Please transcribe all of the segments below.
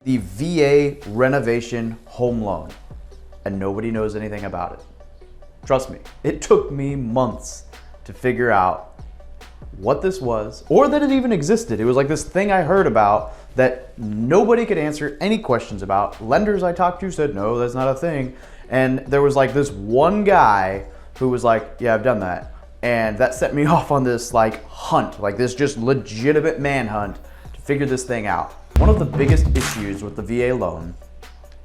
The VA renovation home loan, and nobody knows anything about it. Trust me, it took me months to figure out what this was or that it even existed. It was like this thing I heard about that nobody could answer any questions about. Lenders I talked to said, no, that's not a thing. And there was like this one guy who was like, yeah, I've done that. And that set me off on this like hunt, like this just legitimate manhunt to figure this thing out. One of the biggest issues with the VA loan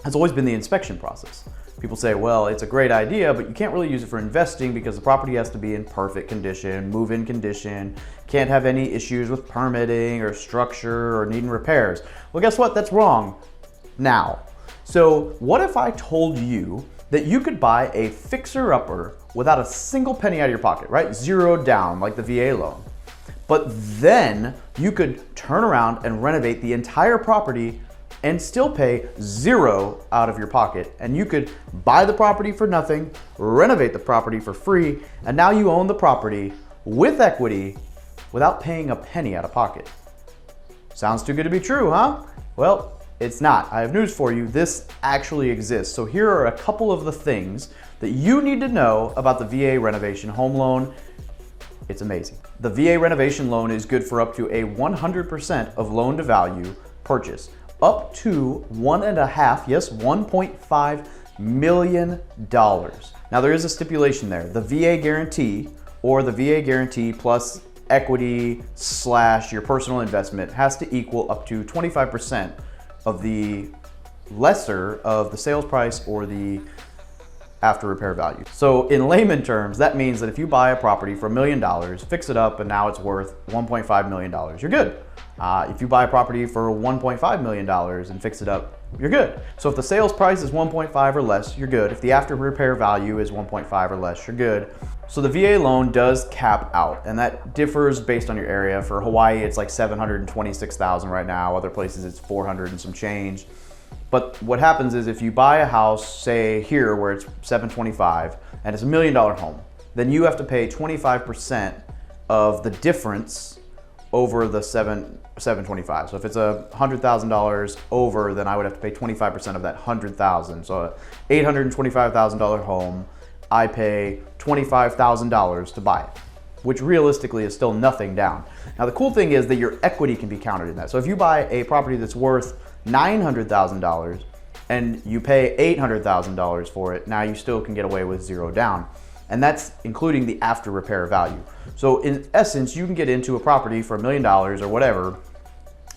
has always been the inspection process. People say, well, it's a great idea, but you can't really use it for investing because the property has to be in perfect condition, move-in condition, can't have any issues with permitting or structure or needing repairs. Well, guess what? That's wrong now. So what if I told you that you could buy a fixer-upper without a single penny out of your pocket, right? Zero down, like the VA loan. But then you could turn around and renovate the entire property and still pay zero out of your pocket. And you could buy the property for nothing, renovate the property for free, and now you own the property with equity without paying a penny out of pocket. Sounds too good to be true, huh? Well, it's not. I have news for you. This actually exists. So here are a couple of the things that you need to know about the VA renovation home loan. It's amazing. The VA renovation loan is good for up to a 100% of loan to value purchase, up to $1.5 million. Now there is a stipulation there. The VA guarantee or the VA guarantee plus equity / your personal investment has to equal up to 25% of the lesser of the sales price or the after repair value. So in layman terms, that means that if you buy a property for $1 million, fix it up, and now it's worth $1.5 million, you're good. If you buy a property for $1.5 million and fix it up, you're good. So if the sales price is 1.5 or less, you're good. If the after repair value is 1.5 or less, you're good. So the VA loan does cap out, and that differs based on your area. For Hawaii, it's like $726,000 right now. Other places it's 400 and some change. But what happens is if you buy a house, say here where it's $725 and it's $1 million home, then you have to pay 25% of the difference over the $725. So if it's $100,000 over, then I would have to pay 25% of that $100,000. So $825,000 home, I pay $25,000 to buy it, which realistically is still nothing down. Now the cool thing is that your equity can be counted in that. So if you buy a property that's worth $900,000 and you pay $800,000 for it, now you still can get away with zero down. And that's including the after repair value. So in essence, you can get into a property for $1 million or whatever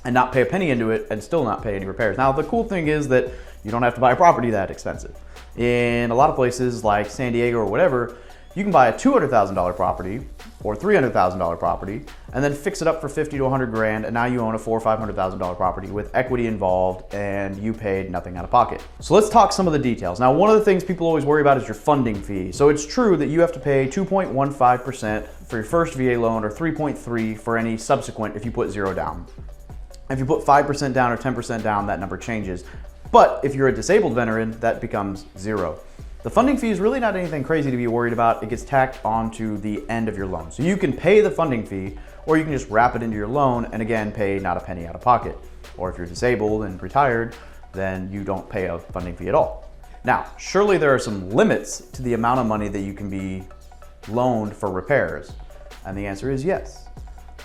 and not pay a penny into it and still not pay any repairs. Now the cool thing is that you don't have to buy a property that expensive. In a lot of places like San Diego or whatever, you can buy a $200,000 property or $300,000 property and then fix it up for 50 to 100 grand, and now you own a $400,000 or $500,000 property with equity involved and you paid nothing out of pocket. So let's talk some of the details. Now, one of the things people always worry about is your funding fee. So it's true that you have to pay 2.15% for your first VA loan or 3.3% for any subsequent if you put zero down. If you put 5% down or 10% down, that number changes. But if you're a disabled veteran, that becomes zero. The funding fee is really not anything crazy to be worried about. It gets tacked onto the end of your loan. So you can pay the funding fee, or you can just wrap it into your loan and again, pay not a penny out of pocket. Or if you're disabled and retired, then you don't pay a funding fee at all. Now, surely there are some limits to the amount of money that you can be loaned for repairs. And the answer is yes.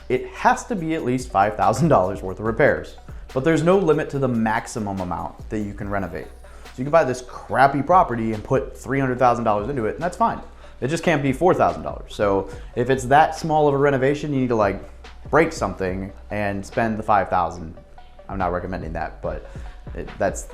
It has to be at least $5,000 worth of repairs, but there's no limit to the maximum amount that you can renovate. So you can buy this crappy property and put $300,000 into it, and that's fine. It just can't be $4,000. So if it's that small of a renovation, you need to like break something and spend the $5,000. I'm not recommending that, but that's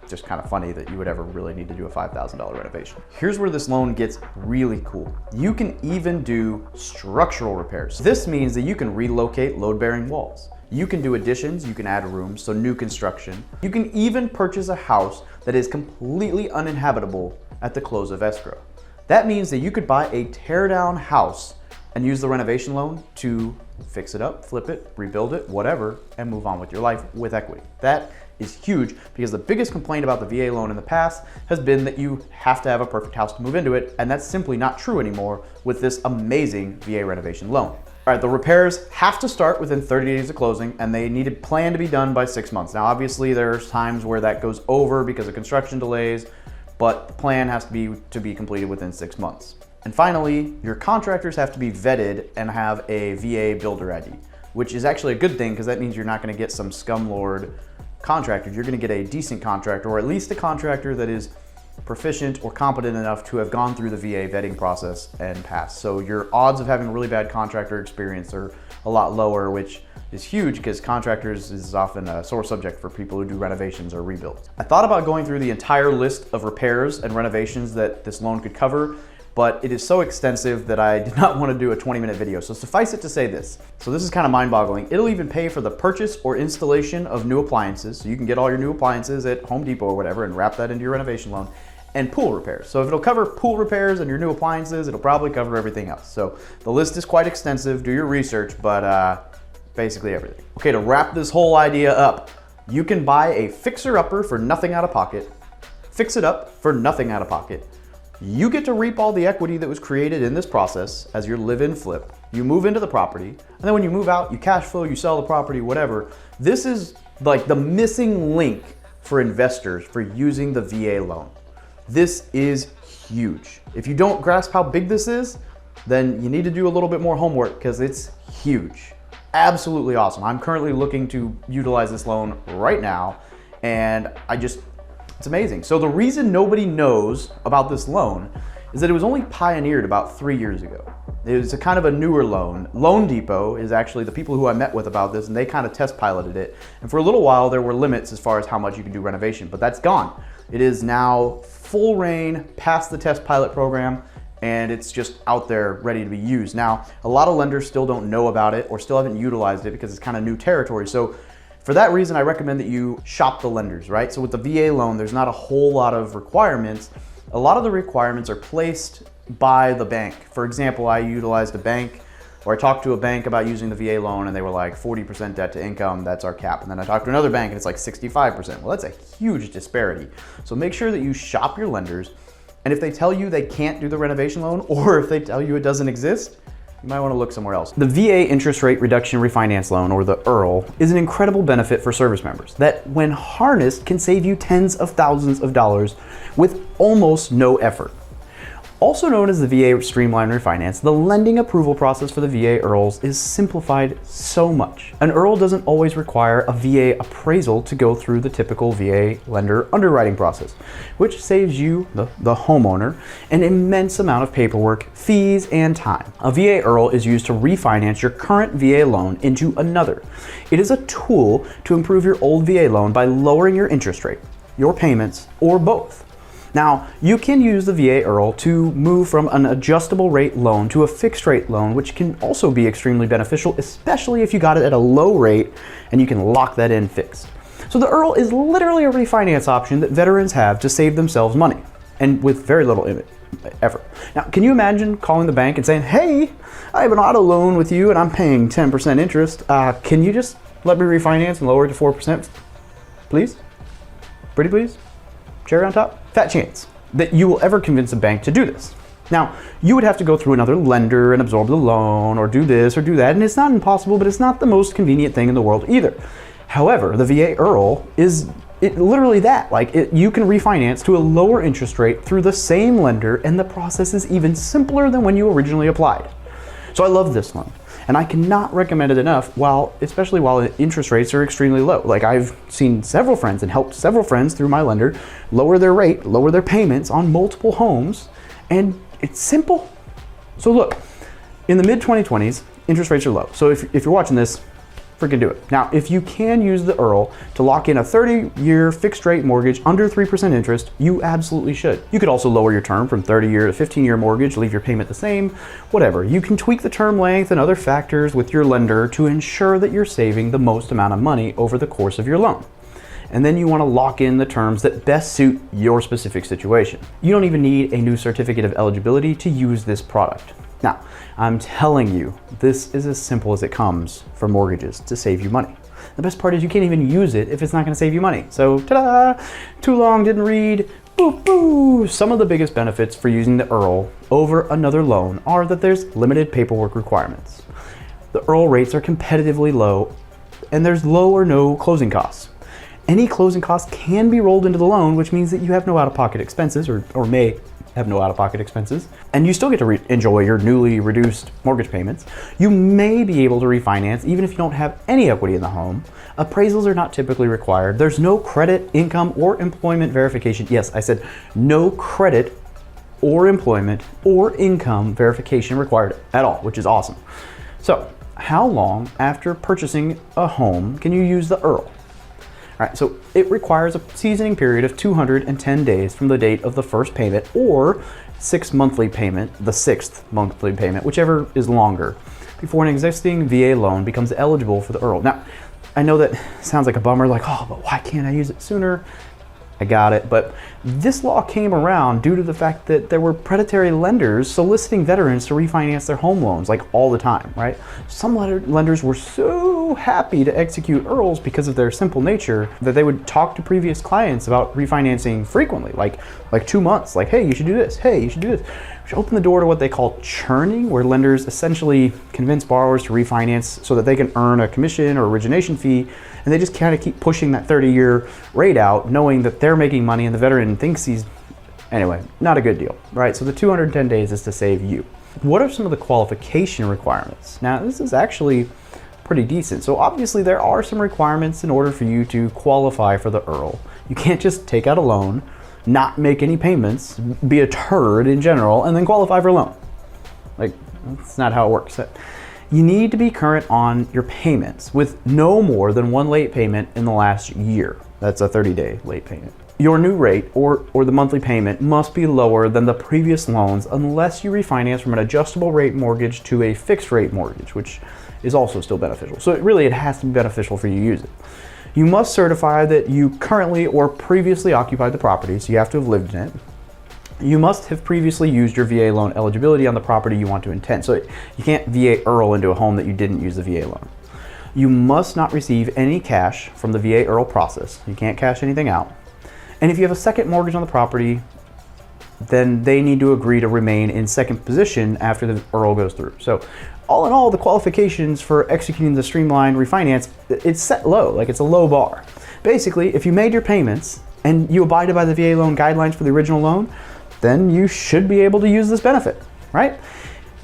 just kind of funny that you would ever really need to do a $5,000 renovation. Here's where this loan gets really cool. You can even do structural repairs. This means that you can relocate load-bearing walls. You can do additions, you can add rooms, so new construction. You can even purchase a house that is completely uninhabitable at the close of escrow. That means that you could buy a tear-down house and use the renovation loan to fix it up, flip it, rebuild it, whatever, and move on with your life with equity. That is huge because the biggest complaint about the VA loan in the past has been that you have to have a perfect house to move into it, and that's simply not true anymore with this amazing VA renovation loan. All right, the repairs have to start within 30 days of closing, and they need to plan to be done by 6 months. Now, obviously, there's times where that goes over because of construction delays, but the plan has to be completed within 6 months. And finally, your contractors have to be vetted and have a VA builder ID, which is actually a good thing because that means you're not going to get some scumlord contractor. You're going to get a decent contractor, or at least a contractor that is proficient or competent enough to have gone through the VA vetting process and passed. So your odds of having a really bad contractor experience are a lot lower, which is huge because contractors is often a sore subject for people who do renovations or rebuilds. I thought about going through the entire list of repairs and renovations that this loan could cover, but it is so extensive that I did not want to do a 20-minute video. So suffice it to say this. So this is kind of mind-boggling. It'll even pay for the purchase or installation of new appliances. So you can get all your new appliances at Home Depot or whatever and wrap that into your renovation loan, and pool repairs. So if it'll cover pool repairs and your new appliances, it'll probably cover everything else. So the list is quite extensive. Do your research, but basically everything. Okay, to wrap this whole idea up, you can buy a fixer-upper for nothing out of pocket, fix it up for nothing out of pocket. You get to reap all the equity that was created in this process as your live-in flip. You move into the property, and then when you move out, you cash flow, you sell the property, whatever. This is like the missing link for investors for using the VA loan. This is huge. If you don't grasp how big this is, then you need to do a little bit more homework because it's huge. Absolutely awesome. I'm currently looking to utilize this loan right now, and it's amazing. So the reason nobody knows about this loan is that it was only pioneered about 3 years ago. It was a kind of a newer loan. Loan Depot is actually the people who I met with about this, and they kind of test piloted it. And for a little while, there were limits as far as how much you can do renovation, but that's gone. It is now full reign, past the test pilot program, and it's just out there ready to be used. Now, a lot of lenders still don't know about it or still haven't utilized it because it's kind of new territory. So for that reason, I recommend that you shop the lenders, right? So with the VA loan, there's not a whole lot of requirements. A lot of the requirements are placed by the bank. For example, I utilized a bank, or I talked to a bank about using the VA loan and they were like 40% debt to income, that's our cap. And then I talked to another bank and it's like 65%. Well, that's a huge disparity. So make sure that you shop your lenders. And if they tell you they can't do the renovation loan, or if they tell you it doesn't exist, you might want to look somewhere else. The VA Interest Rate Reduction Refinance Loan, or the IRRL, is an incredible benefit for service members that, when harnessed, can save you tens of thousands of dollars with almost no effort. Also known as the VA Streamline Refinance, the lending approval process for the VA IRRLs is simplified so much. An IRRL doesn't always require a VA appraisal to go through the typical VA lender underwriting process, which saves you, the homeowner, an immense amount of paperwork, fees, and time. A VA IRRL is used to refinance your current VA loan into another. It is a tool to improve your old VA loan by lowering your interest rate, your payments, or both. Now, you can use the VA IRRL to move from an adjustable rate loan to a fixed rate loan, which can also be extremely beneficial, especially if you got it at a low rate and you can lock that in fixed. So the IRRL is literally a refinance option that veterans have to save themselves money, and with very little effort. Now, can you imagine calling the bank and saying, hey, I have an auto loan with you and I'm paying 10% interest. Can you just let me refinance and lower it to 4%, please? Pretty please? Cherry on top? Fat chance that you will ever convince a bank to do this. Now, you would have to go through another lender and absorb the loan or do this or do that, and it's not impossible, but it's not the most convenient thing in the world either. However, the VA IRRL is literally that. You can refinance to a lower interest rate through the same lender, and the process is even simpler than when you originally applied. So I love this loan. And I cannot recommend it enough, especially while interest rates are extremely low. I've seen several friends and helped several friends through my lender lower their rate, lower their payments on multiple homes, and it's simple. So look, in the mid-2020s, interest rates are low. So if you're watching this, freaking do it. Now, if you can use the IRRL to lock in a 30-year fixed rate mortgage under 3% interest, you absolutely should. You could also lower your term from 30-year to 15-year mortgage, leave your payment the same, whatever. You can tweak the term length and other factors with your lender to ensure that you're saving the most amount of money over the course of your loan. And then you want to lock in the terms that best suit your specific situation. You don't even need a new certificate of eligibility to use this product. Now, I'm telling you, this is as simple as it comes for mortgages to save you money. The best part is you can't even use it if it's not going to save you money. So, ta-da! Too long, didn't read. Boo, boo. Some of the biggest benefits for using the IRRL over another loan are that there's limited paperwork requirements. The IRRRL rates are competitively low, and there's low or no closing costs. Any closing costs can be rolled into the loan, which means that you have no out-of-pocket expenses, or may have no out-of-pocket expenses, and you still get to enjoy your newly reduced mortgage payments. You may be able to refinance even if you don't have any equity in the home. Appraisals are not typically required. There's no credit, income, or employment verification. Yes, I said no credit or employment or income verification required at all, which is awesome. So, how long after purchasing a home can you use the IRRRL? All right, so it requires a seasoning period of 210 days from the date of the first payment, or 6 monthly payment, the 6th monthly payment, whichever is longer, before an existing VA loan becomes eligible for the IRRRL. Now, I know that sounds like a bummer, like, oh, but why can't I use it sooner? I got it, but this law came around due to the fact that there were predatory lenders soliciting veterans to refinance their home loans like all the time, right? Some lenders were so happy to execute IRRRLs because of their simple nature that they would talk to previous clients about refinancing frequently, like 2 months, like, hey, you should do this, hey, you should do this, which opened the door to what they call churning, where lenders essentially convince borrowers to refinance so that they can earn a commission or origination fee, and they just kind of keep pushing that 30-year rate out, knowing that they're making money and the veteran thinks he's, anyway, not a good deal, right? So the 210 days is to save you. What are some of the qualification requirements? Now, this is actually pretty decent. So obviously there are some requirements in order for you to qualify for the IRRRL. You can't just take out a loan, not make any payments, be a turd in general, and then qualify for a loan. Like, that's not how it works. You need to be current on your payments with no more than 1 late payment in the last year. That's a 30-day late payment. Your new rate or the monthly payment must be lower than the previous loans unless you refinance from an adjustable rate mortgage to a fixed rate mortgage, which is also still beneficial. So it has to be beneficial for you to use it. You must certify that you currently or previously occupied the property, so you have to have lived in it. You must have previously used your VA loan eligibility on the property you want to intend. So you can't VA IRRRL into a home that you didn't use the VA loan. You must not receive any cash from the VA IRRRL process. You can't cash anything out. And if you have a second mortgage on the property, then they need to agree to remain in second position after the IRRRL goes through. So all in all, the qualifications for executing the streamlined refinance, it's set low, like it's a low bar. Basically, if you made your payments and you abided by the VA loan guidelines for the original loan, then you should be able to use this benefit, right?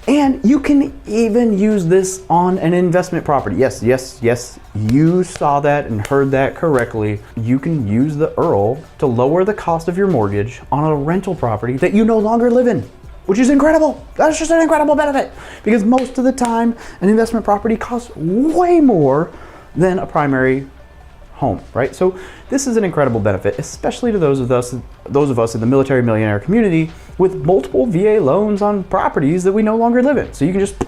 And you can even use this on an investment property. Yes, you saw that and heard that correctly. You can use the IRRRL to lower the cost of your mortgage on a rental property that you no longer live in, which is incredible. That's just an incredible benefit, because most of the time an investment property costs way more than a primary home, right? So this is an incredible benefit, especially to those of us in the military millionaire community with multiple VA loans on properties that we no longer live in. So you can just,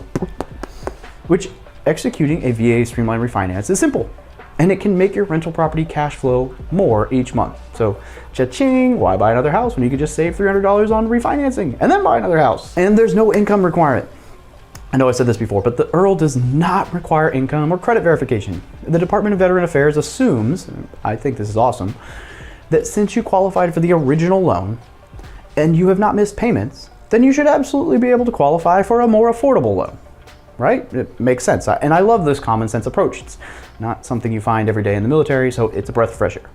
which executing a VA streamlined refinance is simple, and it can make your rental property cash flow more each month. So cha-ching, why buy another house when you could just save $300 on refinancing and then buy another house? And there's no income requirement. I know I said this before, but the IRRRL does not require income or credit verification. The Department of Veteran Affairs assumes, I think this is awesome, that since you qualified for the original loan and you have not missed payments, then you should absolutely be able to qualify for a more affordable loan, right? It makes sense. And I love this common sense approach. It's not something you find every day in the military, so it's a breath of fresh air.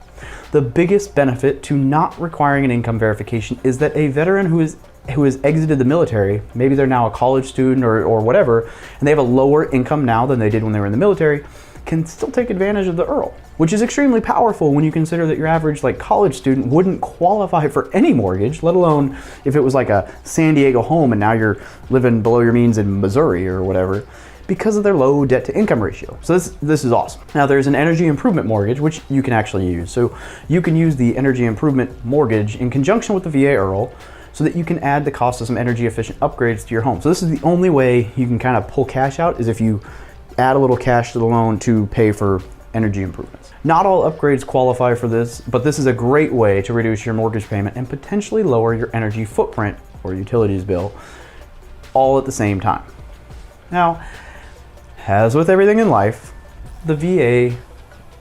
The biggest benefit to not requiring an income verification is that a veteran who has exited the military, maybe they're now a college student or whatever, and they have a lower income now than they did when they were in the military, can still take advantage of the IRRRL, which is extremely powerful when you consider that your average college student wouldn't qualify for any mortgage, let alone if it was like a San Diego home and now you're living below your means in Missouri or whatever, because of their low debt to income ratio. So this is awesome. Now there's an energy improvement mortgage, which you can actually use. So you can use the energy improvement mortgage in conjunction with the VA IRRRL, so that you can add the cost of some energy efficient upgrades to your home. So this is the only way you can kind of pull cash out, is if you add a little cash to the loan to pay for energy improvements. Not all upgrades qualify for this, but this is a great way to reduce your mortgage payment and potentially lower your energy footprint or utilities bill all at the same time. Now, as with everything in life, the VA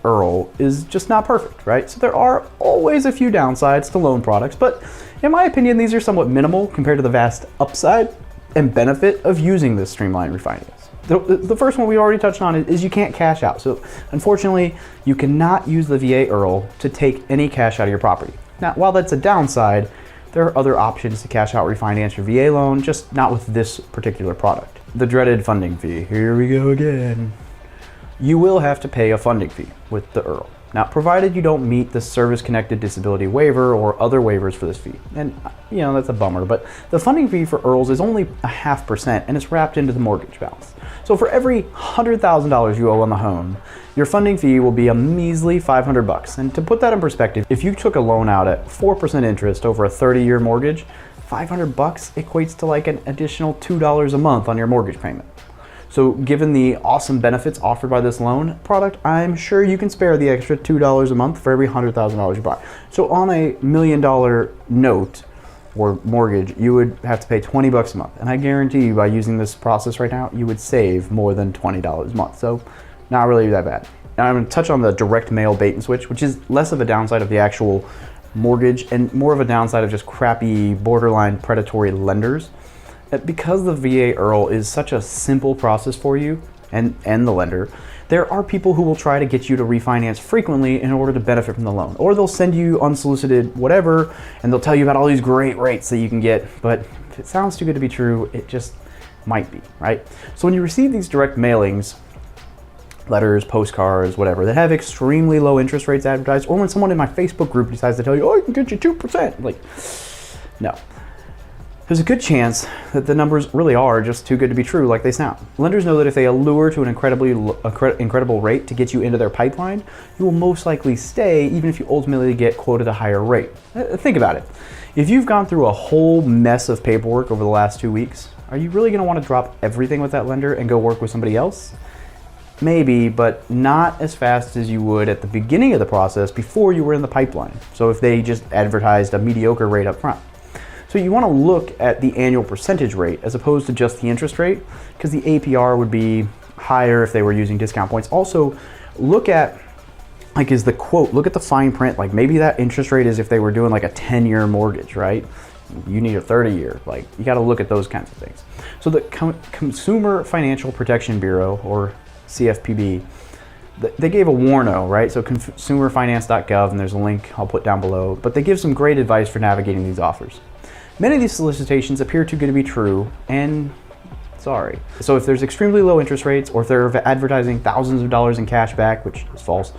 IRRRL is just not perfect, right? So there are always a few downsides to loan products, but in my opinion, these are somewhat minimal compared to the vast upside and benefit of using this streamlined refinance. The first one we already touched on is you can't cash out. So unfortunately, you cannot use the VA IRRRL to take any cash out of your property. Now, while that's a downside, there are other options to cash out refinance your VA loan, just not with this particular product. The dreaded funding fee. Here we go again. You will have to pay a funding fee with the IRRRL. Now, provided you don't meet the service-connected disability waiver or other waivers for this fee. And, that's a bummer, but the funding fee for IRRRLs is only 0.5% and it's wrapped into the mortgage balance. So for every $100,000 you owe on the home, your funding fee will be a measly $500. And to put that in perspective, if you took a loan out at 4% interest over a 30-year mortgage, $500 equates to like an additional $2 a month on your mortgage payment. So given the awesome benefits offered by this loan product, I'm sure you can spare the extra $2 a month for every $100,000 you buy. So on a $1 million note or mortgage, you would have to pay $20 a month. And I guarantee you by using this process right now, you would save more than $20 a month. So not really that bad. Now I'm going to touch on the direct mail bait and switch, which is less of a downside of the actual mortgage and more of a downside of just crappy, borderline predatory lenders. Because the VA IRRRL is such a simple process for you and the lender, there are people who will try to get you to refinance frequently in order to benefit from the loan. Or they'll send you unsolicited whatever, and they'll tell you about all these great rates that you can get. But if it sounds too good to be true, it just might be, right? So when you receive these direct mailings, letters, postcards, whatever, that have extremely low interest rates advertised, or when someone in my Facebook group decides to tell you, oh, I can get you 2%, like, no. There's a good chance that the numbers really are just too good to be true, like they sound. Lenders know that if they allure to an incredible rate to get you into their pipeline, you will most likely stay, even if you ultimately get quoted a higher rate. Think about it. If you've gone through a whole mess of paperwork over the last 2 weeks, are you really going to want to drop everything with that lender and go work with somebody else? Maybe, but not as fast as you would at the beginning of the process before you were in the pipeline. So if they just advertised a mediocre rate up front. So you want to look at the annual percentage rate as opposed to just the interest rate, because the APR would be higher if they were using discount points. Also, look at, like, is the quote, look at the fine print, like maybe that interest rate is if they were doing like a 10-year mortgage, right? You need a 30-year, like you got to look at those kinds of things. So the Consumer Financial Protection Bureau, or CFPB, they gave a warno, right? So consumerfinance.gov, and there's a link I'll put down below, but they give some great advice for navigating these offers. Many of these solicitations appear too good to be true, and sorry. So if there's extremely low interest rates, or if they're advertising thousands of dollars in cash back, which is false,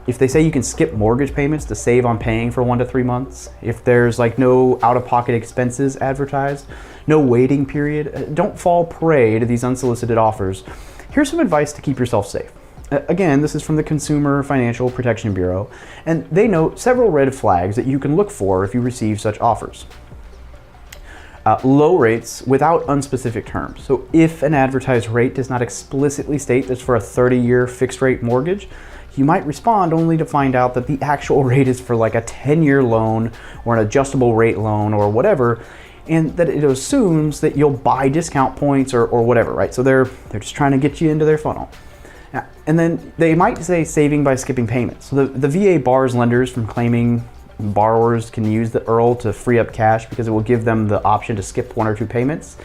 if they say you can skip mortgage payments to save on paying for 1 to 3 months, if there's like no out-of-pocket expenses advertised, no waiting period, don't fall prey to these unsolicited offers. Here's some advice to keep yourself safe. Again, this is from the Consumer Financial Protection Bureau, and they note several red flags that you can look for if you receive such offers. Low rates without unspecific terms. So if an advertised rate does not explicitly state this for a 30-year fixed rate mortgage, you might respond only to find out that the actual rate is for like a 10-year loan or an adjustable rate loan or whatever, and that it assumes that you'll buy discount points or whatever, right? So they're just trying to get you into their funnel. And then they might say saving by skipping payments. So the VA bars lenders from claiming borrowers can use the IRRRL to free up cash because it will give them the option to skip 1 or 2 payments.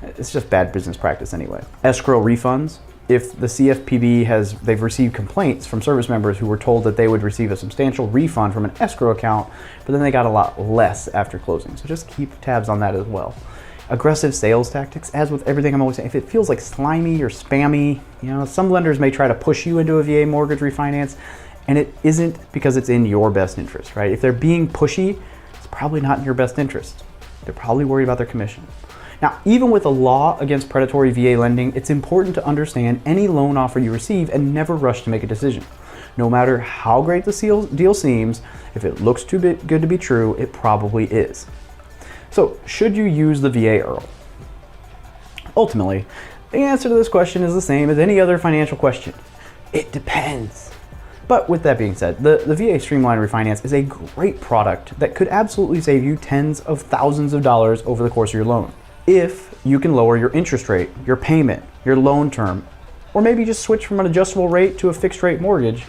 It's just bad business practice anyway. Escrow refunds. If the CFPB they've received complaints from service members who were told that they would receive a substantial refund from an escrow account, but then they got a lot less after closing. So just keep tabs on that as well. Aggressive sales tactics, as with everything I'm always saying, if it feels like slimy or spammy, some lenders may try to push you into a VA mortgage refinance, and it isn't because it's in your best interest, right? If they're being pushy, it's probably not in your best interest. They're probably worried about their commission. Now, even with a law against predatory VA lending, it's important to understand any loan offer you receive and never rush to make a decision. No matter how great the deal seems, if it looks too good to be true, it probably is. So, should you use the VA IRRRL? Ultimately, the answer to this question is the same as any other financial question. It depends. But with that being said, the VA Streamline Refinance is a great product that could absolutely save you tens of thousands of dollars over the course of your loan. If you can lower your interest rate, your payment, your loan term, or maybe just switch from an adjustable rate to a fixed rate mortgage,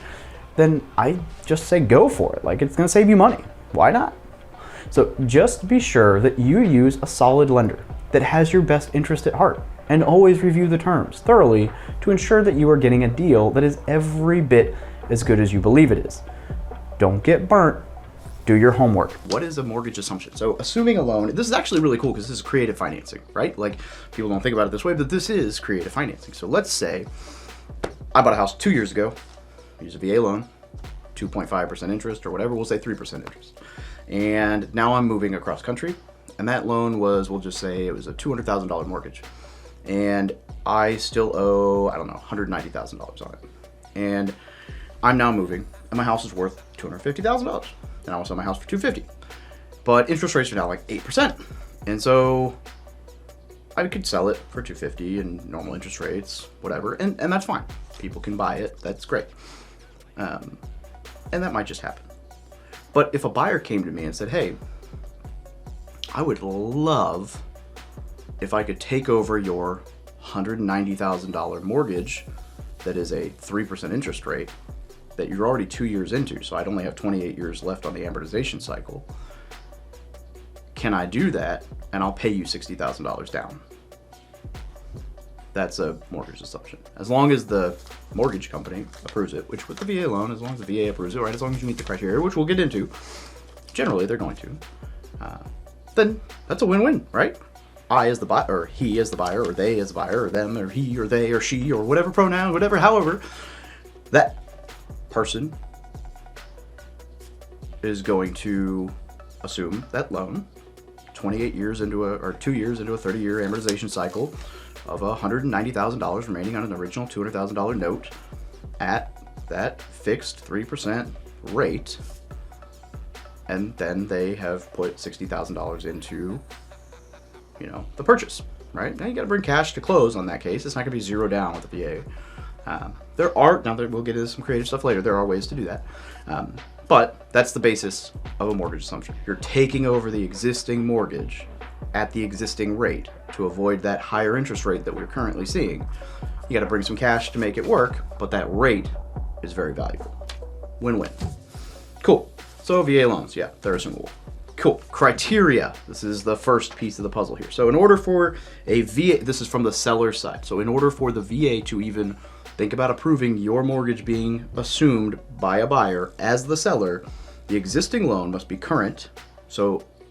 then I just say go for it. Like, it's gonna save you money. Why not? So just be sure that you use a solid lender that has your best interest at heart. And always review the terms thoroughly to ensure that you are getting a deal that is every bit as good as you believe it is. Don't get burnt. Do your homework. What is a mortgage assumption? So assuming a loan, this is actually really cool because this is creative financing, right? Like people don't think about it this way, but this is creative financing. So let's say I bought a house 2 years ago, used a VA loan, 2.5% interest or whatever, we'll say 3% interest. And now I'm moving across country and that loan was, we'll just say it was a $200,000 mortgage. And I still owe, I don't know, $190,000 on it. And I'm now moving and my house is worth $250,000. And I want to sell my house for $250,000. But interest rates are now like 8%. And so I could sell it for $250,000 and normal interest rates, whatever. And that's fine. People can buy it. That's great. And that might just happen. But if a buyer came to me and said, hey, I would love if I could take over your $190,000 mortgage that is a 3% interest rate that you're already 2 years into, so I'd only have 28 years left on the amortization cycle. Can I do that? And I'll pay you $60,000 down. That's a mortgage assumption. As long as the mortgage company approves it, which with the VA loan, as long as the VA approves it, right, as long as you meet the criteria, which we'll get into, generally they're going to, then that's a win-win, right? I as the buyer, or he as the buyer, or they as the buyer, or them, or he, or they, or she, or whatever pronoun, whatever, however, that person is going to assume that loan 28 years into or 2 years into a 30-year amortization cycle of $190,000 remaining on an original $200,000 note at that fixed 3% rate. And then they have put $60,000 into, you know, the purchase, right? Now you got to bring cash to close on that case. It's not going to be zero down with the VA. We'll get into some creative stuff later. There are ways to do that. But that's the basis of a mortgage assumption. You're taking over the existing mortgage at the existing rate to avoid that higher interest rate that we're currently seeing. You got to bring some cash to make it work, but that rate is very valuable. Win-win. Cool. So VA loans, yeah, they're assumable. Cool. Criteria. This is the first piece of the puzzle here. So in order for a VA, this is from the seller's side. So in order for the VA to even think about approving your mortgage being assumed by a buyer as the seller, the existing loan must be current.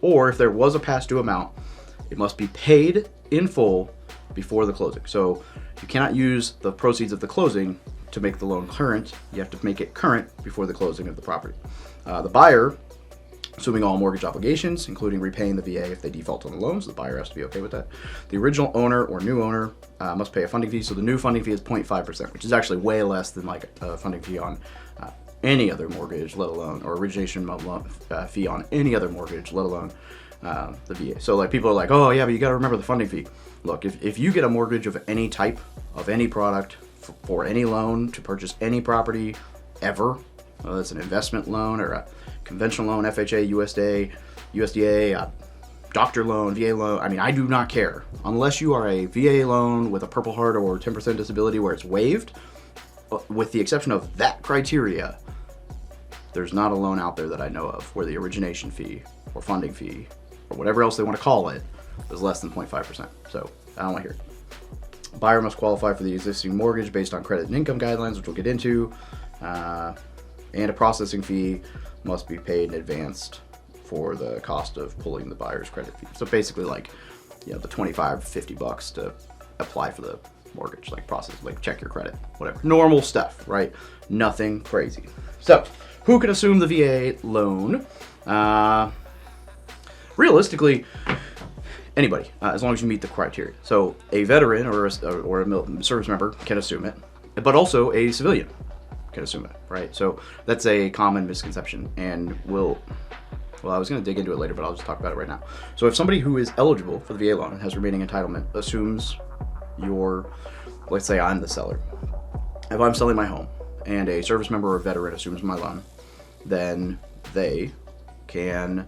Or if there was a past due amount, it must be paid in full before the closing. So you cannot use the proceeds of the closing to make the loan current. You have to make it current before the closing of the property. The buyer, assuming all mortgage obligations, including repaying the VA if they default on the loans, the buyer has to be okay with that. The original owner or new owner must pay a funding fee. So the new funding fee is 0.5%, which is actually way less than like a funding fee on any other mortgage, let alone, or origination fee on any other mortgage, let alone the VA. So like people are like, oh yeah, but you got to remember the funding fee. Look, if you get a mortgage of any type, of any product, for any loan to purchase any property ever, whether it's an investment loan or a conventional loan, FHA, USDA, doctor loan, VA loan, I mean, I do not care. Unless you are a VA loan with a Purple Heart or 10% disability where it's waived, with the exception of that criteria, there's not a loan out there that I know of where the origination fee or funding fee or whatever else they want to call it is less than 0.5%. So I don't want to hear it. Buyer must qualify for the existing mortgage based on credit and income guidelines, which we'll get into. And a processing fee must be paid in advance for the cost of pulling the buyer's credit fee. So basically like, you know, the $25-50 to apply for the mortgage, like process, like check your credit, whatever. Normal stuff, right? Nothing crazy. So who can assume the VA loan? Realistically, anybody, as long as you meet the criteria. So a veteran or a service member can assume it, but also a civilian can assume it, right? So that's a common misconception, and I was going to dig into it later, but I'll just talk about it right now. So if somebody who is eligible for the VA loan and has remaining entitlement assumes let's say I'm the seller. If I'm selling my home and a service member or a veteran assumes my loan, then their entitlement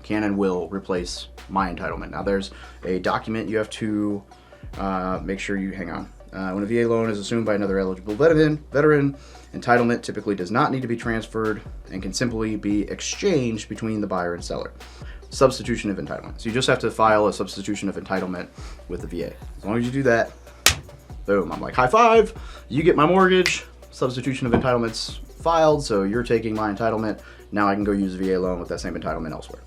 can and will replace my entitlement. Now there's a document you have to make sure you hang on. When a VA loan is assumed by another eligible veteran, entitlement typically does not need to be transferred and can simply be exchanged between the buyer and seller. substitution of entitlement. So you just have to file a substitution of entitlement with the VA. As long as you do that, boom, I'm like, high five, you get my mortgage, substitution of entitlements filed, so you're taking my entitlement. Now I can go use a VA loan with that same entitlement elsewhere.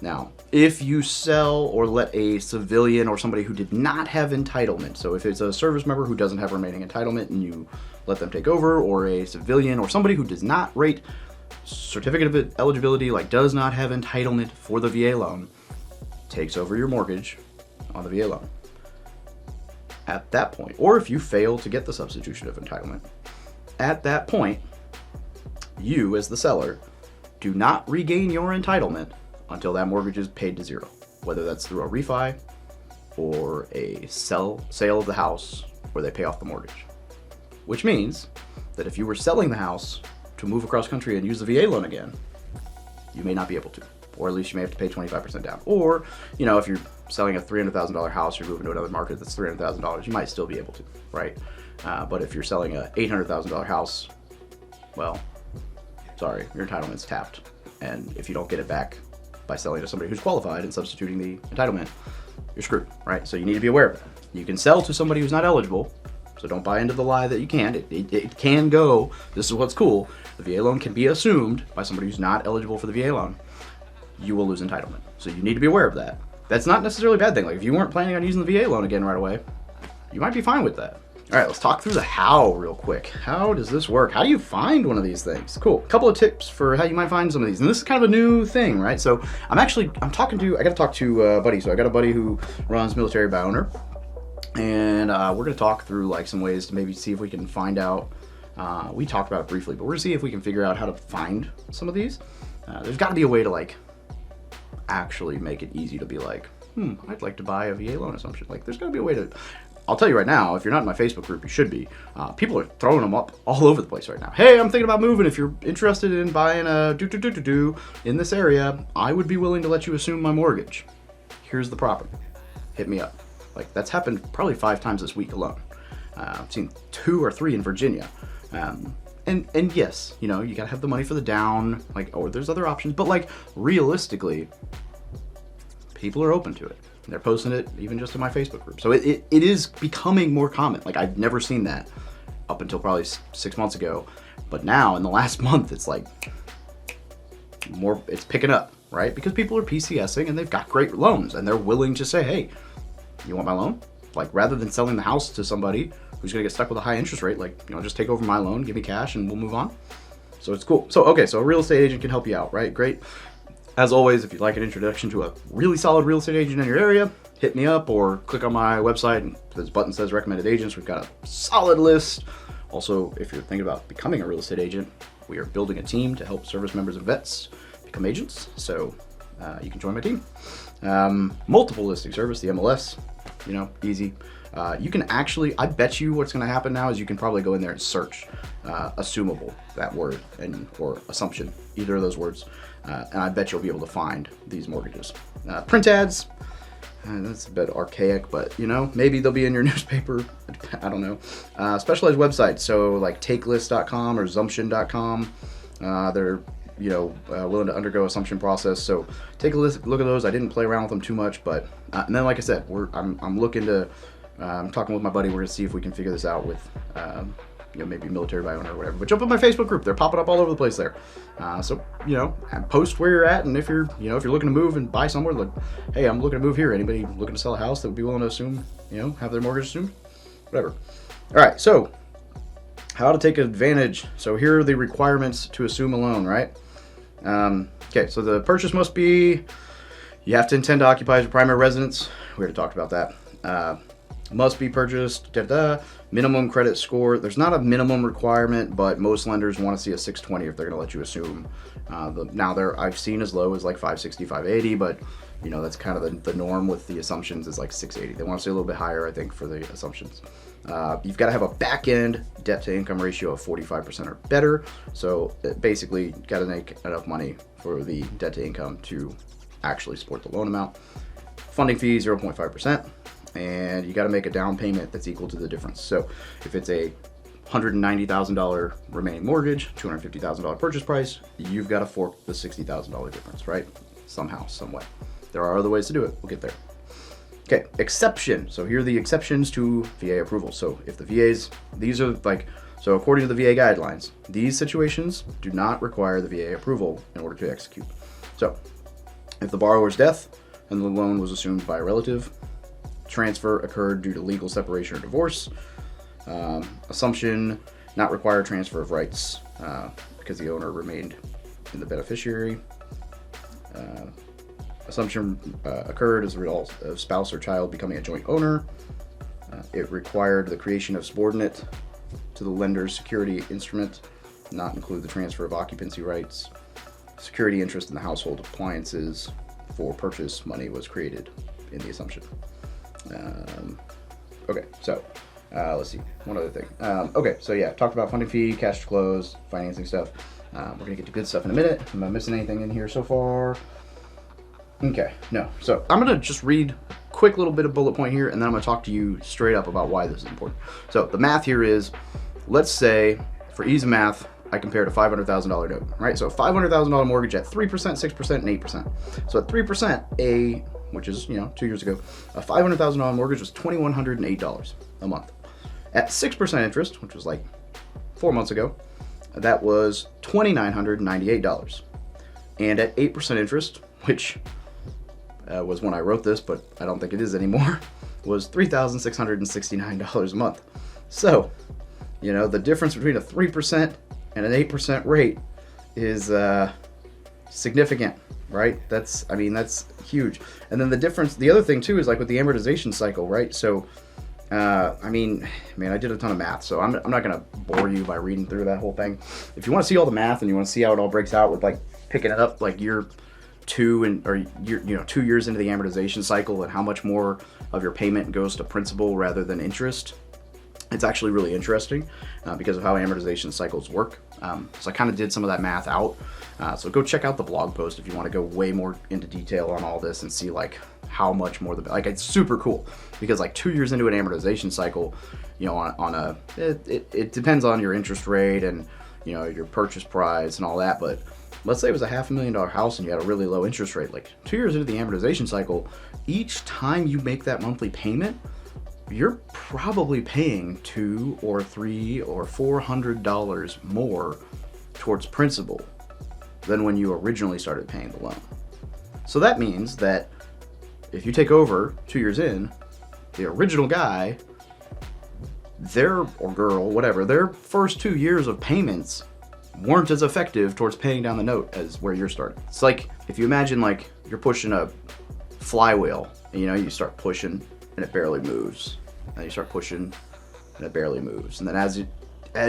Now, if you sell or let a civilian or somebody who did not have entitlement, so if it's a service member who doesn't have remaining entitlement and you let them take over, or a civilian or somebody who does not rate certificate of eligibility, like does not have entitlement for the VA loan, takes over your mortgage on the VA loan. At that point, or if you fail to get the substitution of entitlement, at that point, you as the seller do not regain your entitlement until that mortgage is paid to zero, whether that's through a refi or a sale of the house where they pay off the mortgage. Which means that if you were selling the house to move across country and use the VA loan again, you may not be able to, or at least you may have to pay 25% down. Or, you know, if you're selling a $300,000 house, you're moving to another market that's $300,000, you might still be able to, right? But if you're selling a $800,000 house, well, sorry, your entitlement's tapped. And if you don't get it back by selling to somebody who's qualified and substituting the entitlement, you're screwed, right? So you need to be aware of that. You can sell to somebody who's not eligible, so don't buy into the lie that you can't. It can go. This is what's cool. The VA loan can be assumed by somebody who's not eligible for the VA loan. You will lose entitlement. So you need to be aware of that. That's not necessarily a bad thing. Like if you weren't planning on using the VA loan again right away, you might be fine with that. All right, let's talk through the how real quick. How does this work? How do you find one of these things? Cool. A couple of tips for how you might find some of these. And this is kind of a new thing, right? So I got to talk to a buddy. So I got a buddy who runs Military by Owner. And we're going to talk through like some ways to maybe see if we can find out. We talked about it briefly, but we're going to see if we can figure out how to find some of these. There's got to be a way to like actually make it easy to be like, I'd like to buy a VA loan assumption. Like there's got to be a way to... I'll tell you right now, if you're not in my Facebook group, you should be. People are throwing them up all over the place right now. Hey, I'm thinking about moving. If you're interested in buying a in this area, I would be willing to let you assume my mortgage. Here's the property. Hit me up. Like that's happened probably 5 times this week alone. I've seen 2 or 3 in Virginia. And yes, you know, you gotta have the money for the down, like, or there's other options, but like realistically, people are open to it. They're posting it even just in my Facebook group. So it is becoming more common. Like I've never seen that up until probably 6 months ago. But now in the last month, it's like more, it's picking up, right? Because people are PCSing and they've got great loans and they're willing to say, hey, you want my loan? Like rather than selling the house to somebody who's gonna get stuck with a high interest rate, like, you know, just take over my loan, give me cash and we'll move on. So it's cool. So, okay, so a real estate agent can help you out, right? Great. As always, if you'd like an introduction to a really solid real estate agent in your area, hit me up or click on my website and this button says recommended agents. We've got a solid list. Also, if you're thinking about becoming a real estate agent, we are building a team to help service members and vets become agents. So you can join my team. Multiple listing service, the MLS, you know, easy. You can actually, I bet you what's going to happen now is you can probably go in there and search assumable, that word, or assumption, either of those words. And I bet you'll be able to find these mortgages. Print ads, that's a bit archaic, but you know, maybe they'll be in your newspaper. I don't know. Specialized websites, so like takelist.com or Zumption.com. They're willing to undergo assumption process. So take a look at those. I didn't play around with them too much, but and then like I said, I'm looking to. I'm talking with my buddy. We're gonna see if we can figure this out with. Maybe Military by Owner or whatever. But jump in my Facebook group. They're popping up all over the place there. So, post where you're at, and if you're looking to move and buy somewhere, like, hey, I'm looking to move here. Anybody looking to sell a house that would be willing to assume, have their mortgage assumed? Whatever. All right, so how to take advantage. So here are the requirements to assume a loan, right? Okay, so the purchase must be, you have to intend to occupy as your primary residence. We already talked about that. Must be purchased, minimum credit score. There's not a minimum requirement, but most lenders want to see a 620 if they're going to let you assume. Now I've seen as low as like 560, 580, but that's kind of the norm with the assumptions is like 680. They want to see a little bit higher, I think, for the assumptions. You've got to have a back-end debt-to-income ratio of 45% or better. So basically, got to make enough money for the debt-to-income to actually support the loan amount. Funding fee 0.5%. And you got to make a down payment that's equal to the difference. So if it's a $190,000 remaining mortgage, $250,000 purchase price, you've got to fork the $60,000 difference, right? somehow, some way. There are other ways to do it. We'll get there. Okay, exception. So here are the exceptions to VA approval. So if the these are like, so according to the VA guidelines, these situations do not require the VA approval in order to execute. So if the borrower's death and the loan was assumed by a relative, transfer occurred due to legal separation or divorce, assumption not require transfer of rights because the owner remained in the beneficiary. Assumption occurred as a result of spouse or child becoming a joint owner. It required the creation of subordinate to the lender's security instrument, not include the transfer of occupancy rights. Security interest in the household appliances for purchase money was created in the assumption. Okay, so let's see, one other thing. Okay, so yeah, talked about funding fee, cash to close, financing stuff. We're gonna get to good stuff in a minute. Am I missing anything in here so far? Okay, no. So I'm gonna just read a quick little bit of bullet point here, and then I'm gonna talk to you straight up about why this is important. So the math here is, let's say, for ease of math, I compared a $500,000 note, right? So a $500,000 mortgage at 3%, 6%, and 8%. So at 3%, which is, 2 years ago, a $500,000 mortgage was $2,108 a month. At 6% interest, which was like 4 months ago, that was $2,998. And at 8% interest, which was when I wrote this, but I don't think it is anymore, was $3,669 a month. So, the difference between a 3% and an 8% rate is significant, right? That's huge. And then the other thing too is like with the amortization cycle, right? So, I did a ton of math, so I'm not gonna bore you by reading through that whole thing. If you want to see all the math and you want to see how it all breaks out with like picking it up like year 2 or 2 years into the amortization cycle and how much more of your payment goes to principal rather than interest, it's actually really interesting because of how amortization cycles work. So I kind of did some of that math out. So go check out the blog post if you want to go way more into detail on all this and see like how much more it's super cool because like 2 years into an amortization cycle, it depends on your interest rate and your purchase price and all that. But let's say it was a $500,000 house and you had a really low interest rate. Like 2 years into the amortization cycle, each time you make that monthly payment, you're probably paying $200 or $300 or $400 more towards principal than when you originally started paying the loan. So that means that if you take over 2 years in, the original guy, or girl, whatever, their first 2 years of payments weren't as effective towards paying down the note as where you're starting. It's like if you imagine like you're pushing a flywheel, and you start pushing and it barely moves. And you start pushing and it barely moves. And then as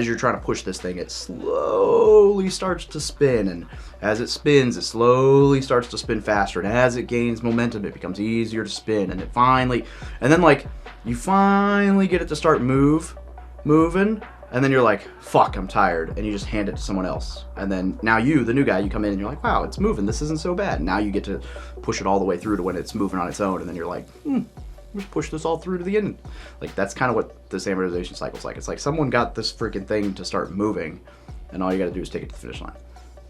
you're trying to push this thing, it slowly starts to spin. And as it spins, it slowly starts to spin faster. And as it gains momentum, it becomes easier to spin. And you finally get it to start moving. And then you're like, fuck, I'm tired. And you just hand it to someone else. And then now you, the new guy, you come in and you're like, wow, it's moving. This isn't so bad. Now you get to push it all the way through to when it's moving on its own. And then you're like, just push this all through to the end. Like that's kind of what this amortization cycle is like. It's like someone got this freaking thing to start moving and all you got to do is take it to the finish line.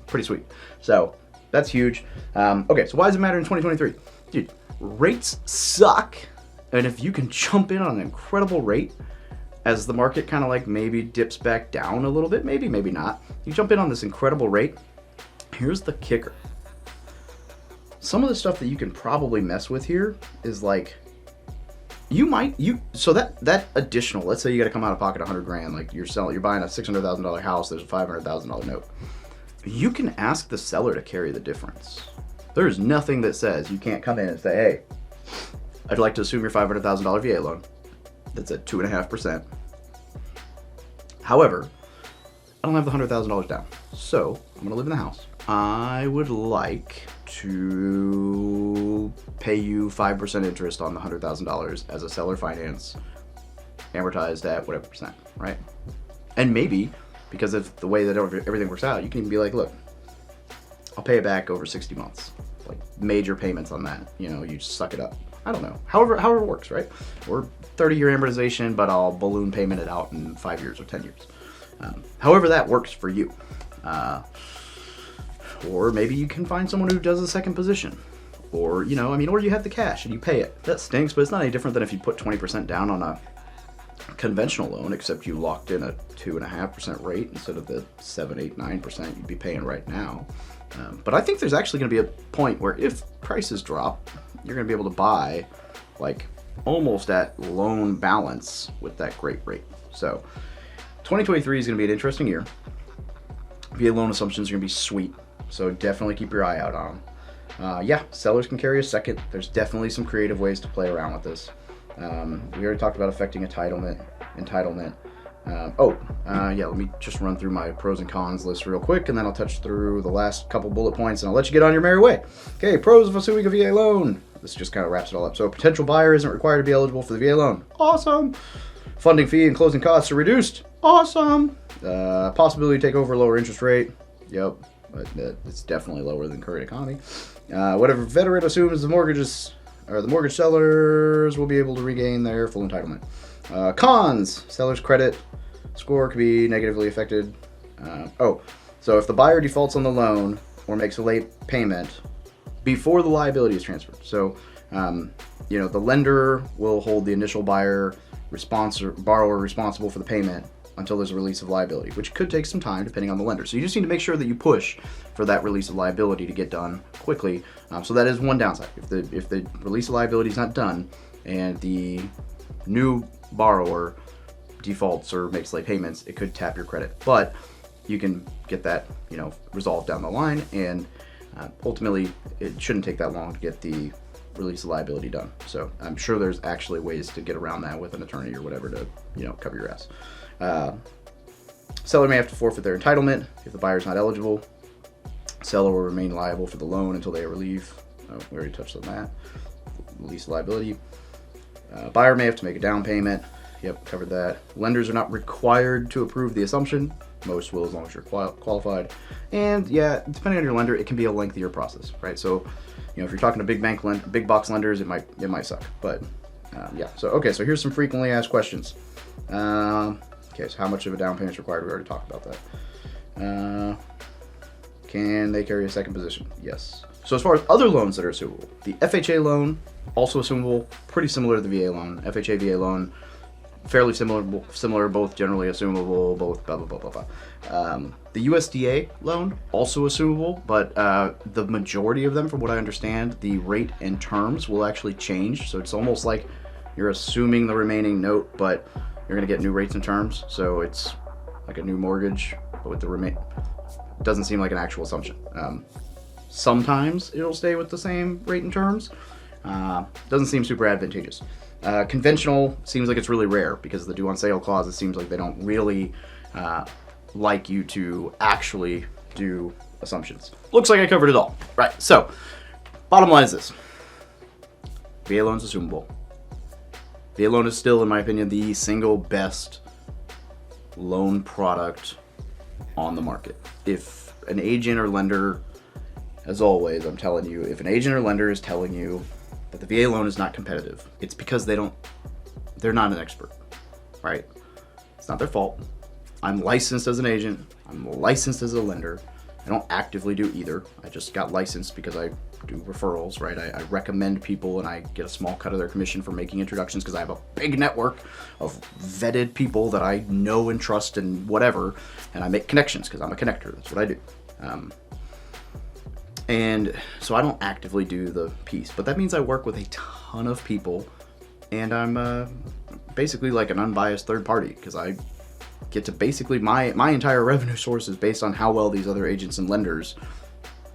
Pretty sweet. So that's huge. Okay, so why does it matter in 2023? Dude, rates suck. And if you can jump in on an incredible rate as the market kind of like maybe dips back down a little bit, maybe not. You jump in on this incredible rate. Here's the kicker. Some of the stuff that you can probably mess with here is like, so that additional, let's say you got to come out of pocket $100,000, like you're buying a $600,000 house, there's a $500,000 note. You can ask the seller to carry the difference. There's nothing that says you can't come in and say, hey, I'd like to assume your $500,000 VA loan. That's at 2.5%. However, I don't have the $100,000 down, so I'm gonna live in the house. I would like to pay you 5% interest on the $100,000 as a seller finance, amortized at whatever percent, right? And maybe because of the way that everything works out, you can even be like, look, I'll pay it back over 60 months, like major payments on that. You just suck it up. I don't know. However it works, right? Or 30-year amortization, but I'll balloon payment it out in 5 years or 10 years. However that works for you. Or maybe you can find someone who does a second position. Or, you know, I mean, or you have the cash and you pay it. That stinks, but it's not any different than if you put 20% down on a conventional loan, except you locked in a 2.5% rate instead of the 7, 8, 9% you'd be paying right now. But I think there's actually going to be a point where if prices drop, you're going to be able to buy like almost at loan balance with that great rate. So 2023 is going to be an interesting year. VA loan assumptions are going to be sweet, so definitely keep your eye out on them. Yeah, sellers can carry a second. There's definitely some creative ways to play around with this. We already talked about affecting entitlement. Yeah, let me just run through my pros and cons list real quick, and then I'll touch through the last couple bullet points, and I'll let you get on your merry way. Okay, pros of assuming a VA loan. This just kind of wraps it all up. So a potential buyer isn't required to be eligible for the VA loan. Awesome. Funding fee and closing costs are reduced. Awesome. Possibility to take over a lower interest rate. Yep. But it's definitely lower than current economy. Whatever veteran assumes the mortgages or the mortgage sellers will be able to regain their full entitlement. Cons: seller's credit score could be negatively affected. So if the buyer defaults on the loan or makes a late payment before the liability is transferred, so the lender will hold the initial borrower responsible for the payment until there's a release of liability, which could take some time depending on the lender. So you just need to make sure that you push for that release of liability to get done quickly. So that is one downside. If the release of liability is not done and the new borrower defaults or makes late payments, it could tap your credit. But you can get that resolved down the line, and ultimately it shouldn't take that long to get the release of liability done. So I'm sure there's actually ways to get around that with an attorney or whatever to cover your ass. Seller may have to forfeit their entitlement if the buyer is not eligible. Seller will remain liable for the loan until they relieve. We already touched on that. Release liability. Buyer may have to make a down payment. Yep, covered that. Lenders are not required to approve the assumption. Most will as long as you're qualified. And yeah, depending on your lender, it can be a lengthier process, right? So, if you're talking to big box lenders, it might suck. But yeah. So here's some frequently asked questions. Okay, so how much of a down payment is required? We already talked about that. Can they carry a second position? Yes. So as far as other loans that are assumable, the FHA loan, also assumable, pretty similar to the VA loan. FHA, VA loan, fairly similar, both generally assumable, both blah, blah, blah, blah, blah. The USDA loan, also assumable, but the majority of them, from what I understand, the rate and terms will actually change. So it's almost like you're assuming the remaining note, but you're going to get new rates and terms. So it's like a new mortgage, but with the doesn't seem like an actual assumption. Sometimes it'll stay with the same rate and terms. Doesn't seem super advantageous. Conventional seems like it's really rare because the due on sale clause, it seems like they don't really like you to actually do assumptions. Looks like I covered it all. Right, so bottom line is this. VA loan's assumable. VA loan is still, in my opinion, the single best loan product on the market. If an agent or lender, as always, I'm telling you, if an agent or lender is telling you that the VA loan is not competitive, it's because they're not an expert, right? It's not their fault. I'm licensed as an agent. I'm licensed as a lender. I don't actively do either. I just got licensed because I do referrals, right? I recommend people and I get a small cut of their commission for making introductions because I have a big network of vetted people that I know and trust and whatever, and I make connections because I'm a connector. That's what I do. And so I don't actively do the piece, but that means I work with a ton of people, and I'm basically like an unbiased third party because I get to basically my entire revenue source is based on how well these other agents and lenders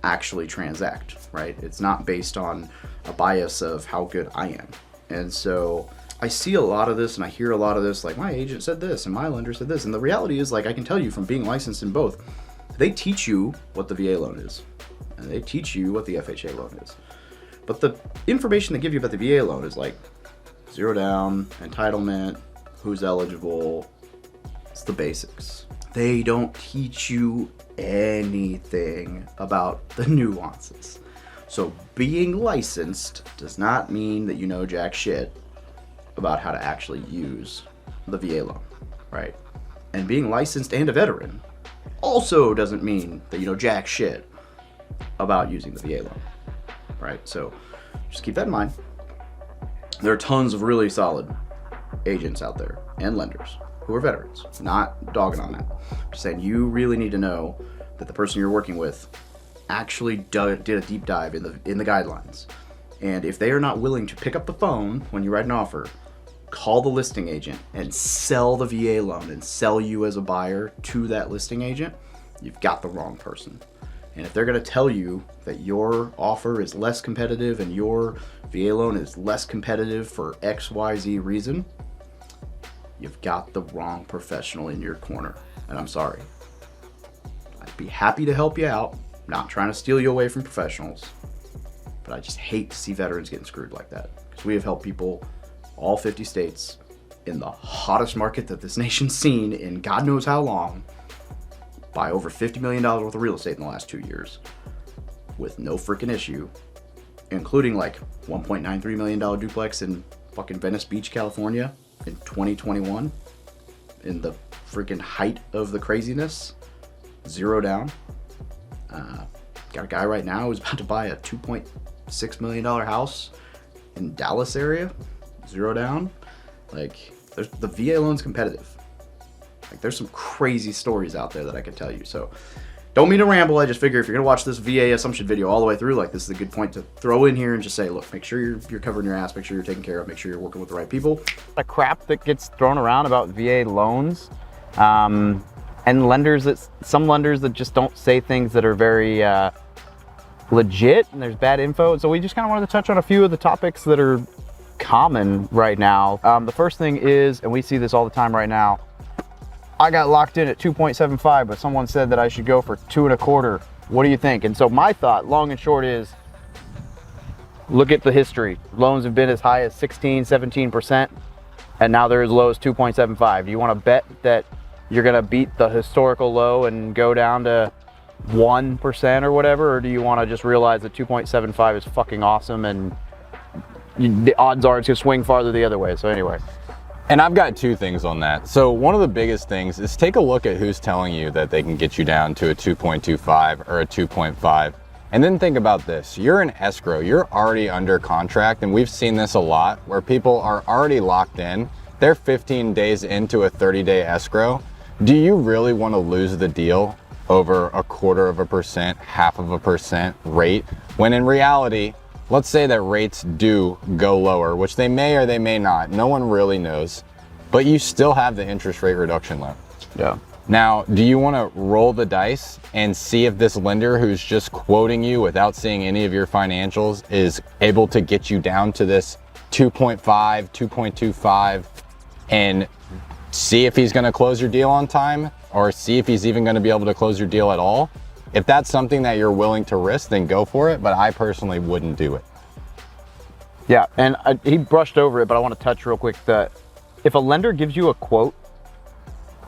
actually transact, right? It's not based on a bias of how good I am. And so I see a lot of this and I hear a lot of this, like my agent said this and my lender said this. And the reality is, like, I can tell you from being licensed in both, they teach you what the VA loan is and they teach you what the FHA loan is. But the information they give you about the VA loan is like zero down, entitlement, who's eligible. It's the basics. They don't teach you anything about the nuances. So being licensed does not mean that you know jack shit about how to actually use the VA loan, right? And being licensed and a veteran also doesn't mean that you know jack shit about using the VA loan, right? So just keep that in mind. There are tons of really solid agents out there and lenders who are veterans, not dogging on that. Just saying you really need to know that the person you're working with actually did a deep dive in the guidelines. And if they are not willing to pick up the phone when you write an offer, call the listing agent and sell the VA loan and sell you as a buyer to that listing agent, you've got the wrong person. And if they're going to tell you that your offer is less competitive and your VA loan is less competitive for XYZ reason, you've got the wrong professional in your corner. And I'm sorry. I'd be happy to help you out, not trying to steal you away from professionals, but I just hate to see veterans getting screwed like that. Because we have helped people, all 50 states, in the hottest market that this nation's seen in God knows how long, buy over $50 million worth of real estate in the last 2 years with no freaking issue, including like $1.93 million duplex in fucking Venice Beach, California in 2021, in the freaking height of the craziness, 0 down. Got a guy right now who's about to buy a $2.6 million house in Dallas area, 0 down. Like, the VA loan's competitive. Like, there's some crazy stories out there that I can tell you. So don't mean to ramble. I just figure if you're gonna watch this VA assumption video all the way through, like, this is a good point to throw in here and just say, look, make sure you're covering your ass, make sure you're taking care of, make sure you're working with the right people. The crap that gets thrown around about VA loans, and some lenders that just don't say things that are very legit, and there's bad info. So we just kind of wanted to touch on a few of the topics that are common right now. The first thing is, and we see this all the time right now, I got locked in at 2.75, but someone said that I should go for 2.25. What do you think? And so my thought, long and short, is look at the history. Loans have been as high as 16, 17%, and now they're as low as 2.75. Do you want to bet that you're going to beat the historical low and go down to 1% or whatever? Or do you want to just realize that 2.75 is fucking awesome and the odds are it's going to swing farther the other way? So anyway. And I've got 2 things on that. So one of the biggest things is take a look at who's telling you that they can get you down to a 2.25 or a 2.5. And then think about this. You're in escrow. You're already under contract. And we've seen this a lot where people are already locked in. They're 15 days into a 30-day escrow. Do you really want to lose the deal over 0.25%, 0.5% rate, when in reality, let's say that rates do go lower, which they may or they may not. No one really knows, but you still have the interest rate reduction loan. Yeah. Now, do you want to roll the dice and see if this lender who's just quoting you without seeing any of your financials is able to get you down to this 2.5, 2.25 and see if he's going to close your deal on time, or see if he's even going to be able to close your deal at all? If that's something that you're willing to risk, then go for it, but I personally wouldn't do it. Yeah, and he brushed over it, but I want to touch real quick that if a lender gives you a quote,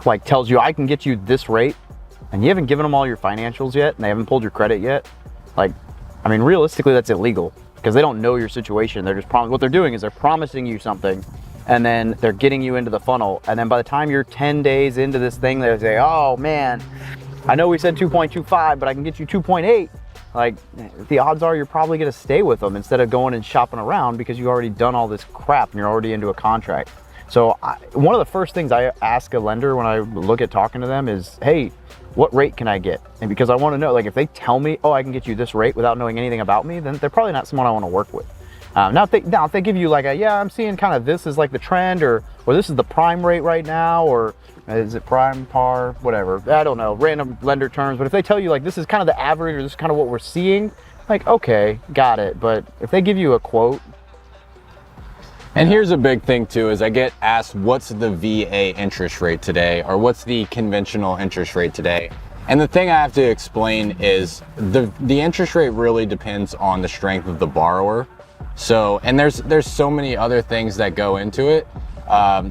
like tells you I can get you this rate, and you haven't given them all your financials yet, and they haven't pulled your credit yet, like, I mean, realistically, that's illegal because they don't know your situation. They're just what they're doing is they're promising you something, and then they're getting you into the funnel, and then by the time you're 10 days into this thing, they say, oh man, I know we said 2.25, but I can get you 2.8. Like, the odds are you're probably going to stay with them instead of going and shopping around because you've already done all this crap and you're already into a contract. So one of the first things I ask a lender when I look at talking to them is, hey, what rate can I get? And because I want to know, like, if they tell me, oh, I can get you this rate without knowing anything about me, then they're probably not someone I want to work with. Now if they give you like yeah, I'm seeing kind of this is like the trend, or this is the prime rate right now, or is it prime, par, whatever, I don't know, random lender terms. But if they tell you like this is kind of the average, or this is kind of what we're seeing, like, okay, got it. But if they give you a quote. And here's a big thing too, is I get asked, what's the VA interest rate today? Or what's the conventional interest rate today? And the thing I have to explain is the interest rate really depends on the strength of the borrower. So, and there's so many other things that go into it,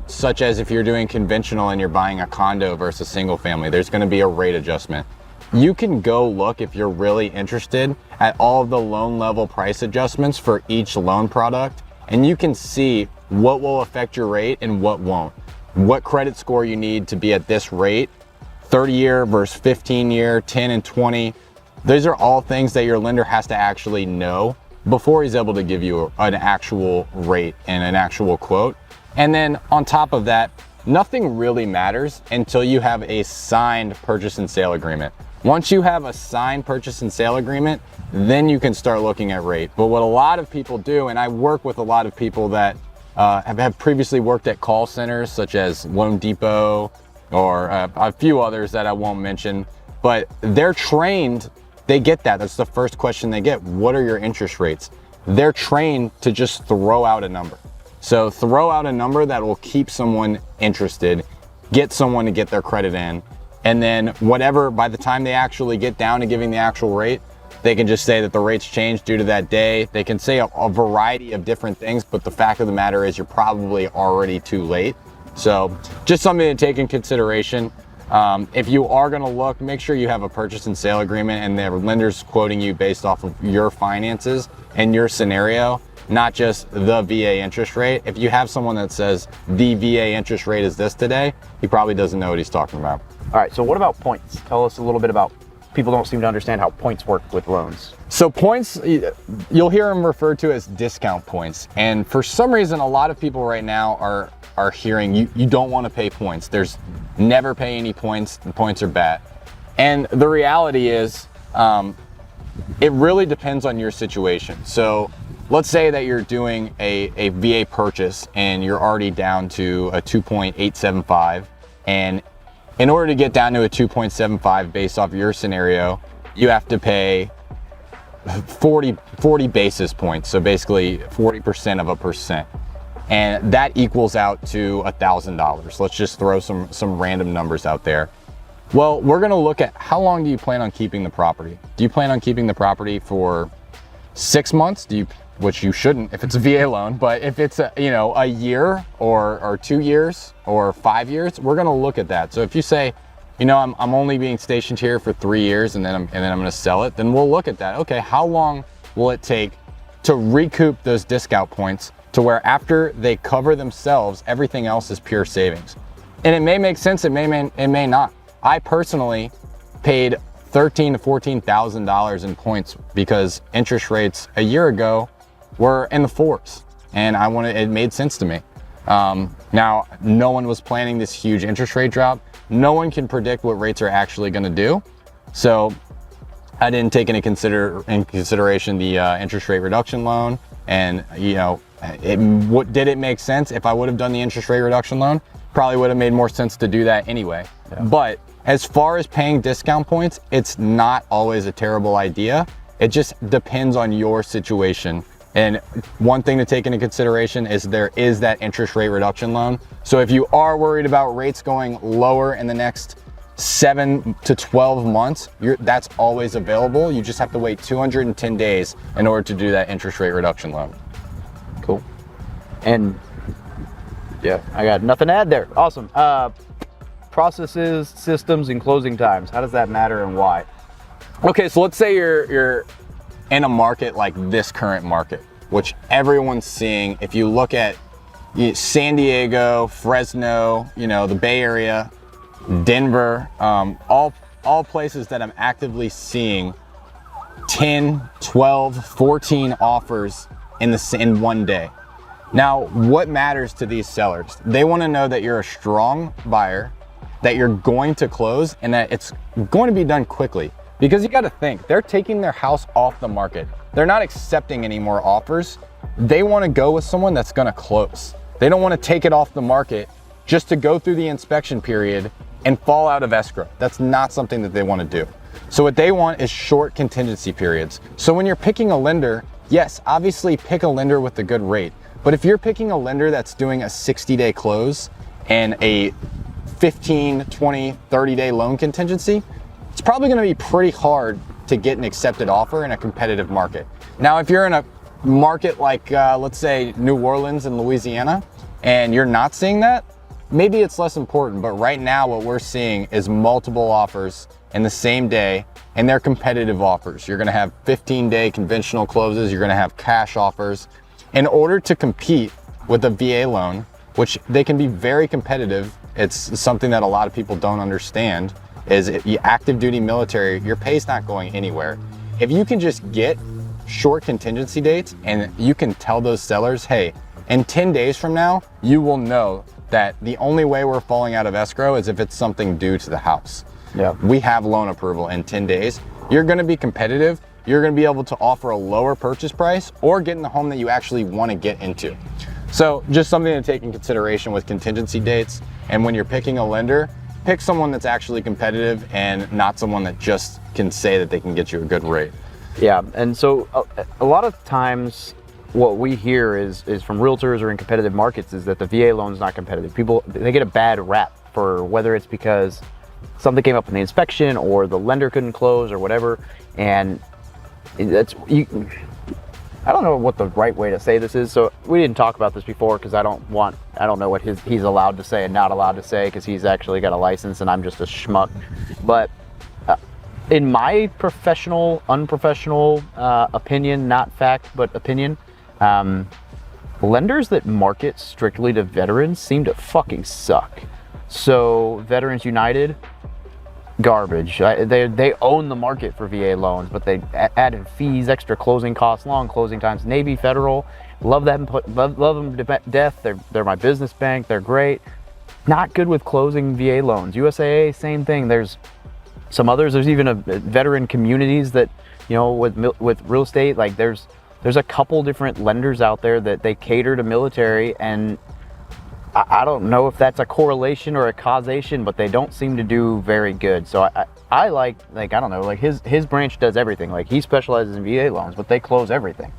such as if you're doing conventional and you're buying a condo versus single family, there's going to be a rate adjustment. You can go look, if you're really interested, at all of the loan level price adjustments for each loan product, and you can see what will affect your rate and what won't. What credit score you need to be at this rate, 30-year versus 15-year, 10 and 20. Those are all things that your lender has to actually know before he's able to give you an actual rate and an actual quote. And then on top of that, nothing really matters until you have a signed purchase and sale agreement. Once you have a signed purchase and sale agreement, then you can start looking at rate. But what a lot of people do, and I work with a lot of people that have previously worked at call centers such as Loan Depot or a few others that I won't mention, but they're trained, they get that. That's the first question they get. What are your interest rates? They're trained to just throw out a number. So throw out a number that will keep someone interested, get someone to get their credit in, and then whatever, by the time they actually get down to giving the actual rate, they can just say that the rates changed due to that day. They can say a variety of different things, but the fact of the matter is you're probably already too late. So just something to take in consideration. If you are gonna look, make sure you have a purchase and sale agreement and the lender's quoting you based off of your finances and your scenario, not just the VA interest rate. If you have someone that says the VA interest rate is this today, he probably doesn't know what he's talking about. All right, so what about points? Tell us a little bit about, people don't seem to understand how points work with loans. So points, you'll hear them referred to as discount points. And for some reason, a lot of people right now are hearing you don't want to pay points. There's never pay any points, the points are bad. And the reality is, it really depends on your situation. So let's say that you're doing a VA purchase and you're already down to a 2.875, and in order to get down to a 2.75 based off your scenario, you have to pay 40 basis points. So basically 40% of a percent. And that equals out to $1,000. Let's just throw some random numbers out there. Well, we're gonna look at how long do you plan on keeping the property? Do you plan on keeping the property for 6 months? Which you shouldn't if it's a VA loan, but if it's a year or 2 years or 5 years, we're gonna look at that. So if you say, I'm only being stationed here for 3 years and then I'm gonna sell it, then we'll look at that. Okay, how long will it take to recoup those discount points to where after they cover themselves, everything else is pure savings? And it may make sense, it may not. I personally paid $13,000 to $14,000 in points because interest rates a year ago were in the 4s, and it made sense to me. Now, no one was planning this huge interest rate drop. No one can predict what rates are actually gonna do. So I didn't take into consideration the interest rate reduction loan. And did it make sense? If I would have done the interest rate reduction loan, probably would have made more sense to do that anyway. Yeah. But as far as paying discount points, it's not always a terrible idea. It just depends on your situation. And one thing to take into consideration is there is that interest rate reduction loan. So if you are worried about rates going lower in the next 7 to 12 months, that's always available. You just have to wait 210 days in order to do that interest rate reduction loan. Cool. And yeah, I got nothing to add there. Awesome. Processes, systems, and closing times. How does that matter and why? Okay, so let's say you're in a market like this current market, which everyone's seeing. If you look at San Diego, Fresno, the Bay Area, Denver, all places that I'm actively seeing 10, 12, 14 offers in one day. Now, what matters to these sellers? They want to know that you're a strong buyer, that you're going to close, and that it's going to be done quickly. Because you got to think, they're taking their house off the market. They're not accepting any more offers. They want to go with someone that's going to close. They don't want to take it off the market just to go through the inspection period and fall out of escrow. That's not something that they want to do. So what they want is short contingency periods. So when you're picking a lender, yes, obviously pick a lender with a good rate. But if you're picking a lender that's doing a 60-day close and a 15, 20, 30-day loan contingency, it's probably going to be pretty hard to get an accepted offer in a competitive market. Now, if you're in a market like, let's say, New Orleans and Louisiana, and you're not seeing that, maybe it's less important. But right now, what we're seeing is multiple offers in the same day, and they're competitive offers. You're going to have 15-day conventional closes. You're going to have cash offers. In order to compete with a VA loan, which they can be very competitive, it's something that a lot of people don't understand, is if you active duty military, your pay's not going anywhere. If you can just get short contingency dates and you can tell those sellers, hey, in 10 days from now, you will know that the only way we're falling out of escrow is if it's something due to the house. Yeah. We have loan approval in 10 days. You're gonna be competitive. You're gonna be able to offer a lower purchase price or get in the home that you actually wanna get into. So just something to take in consideration with contingency dates. And when you're picking a lender, pick someone that's actually competitive and not someone that just can say that they can get you a good rate. Yeah, and so a lot of times what we hear is from realtors or in competitive markets is that the VA loan's not competitive. People, they get a bad rap for whether it's because something came up in the inspection or the lender couldn't close or whatever. And that's, I don't know what the right way to say this is. So we didn't talk about this before because I don't know what he's allowed to say and not allowed to say because he's actually got a license and I'm just a schmuck. But in my unprofessional opinion, not fact, but opinion, lenders that market strictly to veterans seem to fucking suck. So Veterans United, garbage. They own the market for VA loans, but they added fees, extra closing costs, long closing times. Navy Federal, love them to death. They're my business bank. They're great. Not good with closing VA loans. USAA, same thing. There's some others. There's even a veteran communities that, you know, with real estate, like there's a couple different lenders out there that they cater to military, and I don't know if that's a correlation or a causation, but they don't seem to do very good. So I like I don't know, like his branch does everything. Like he specializes in VA loans, but they close everything.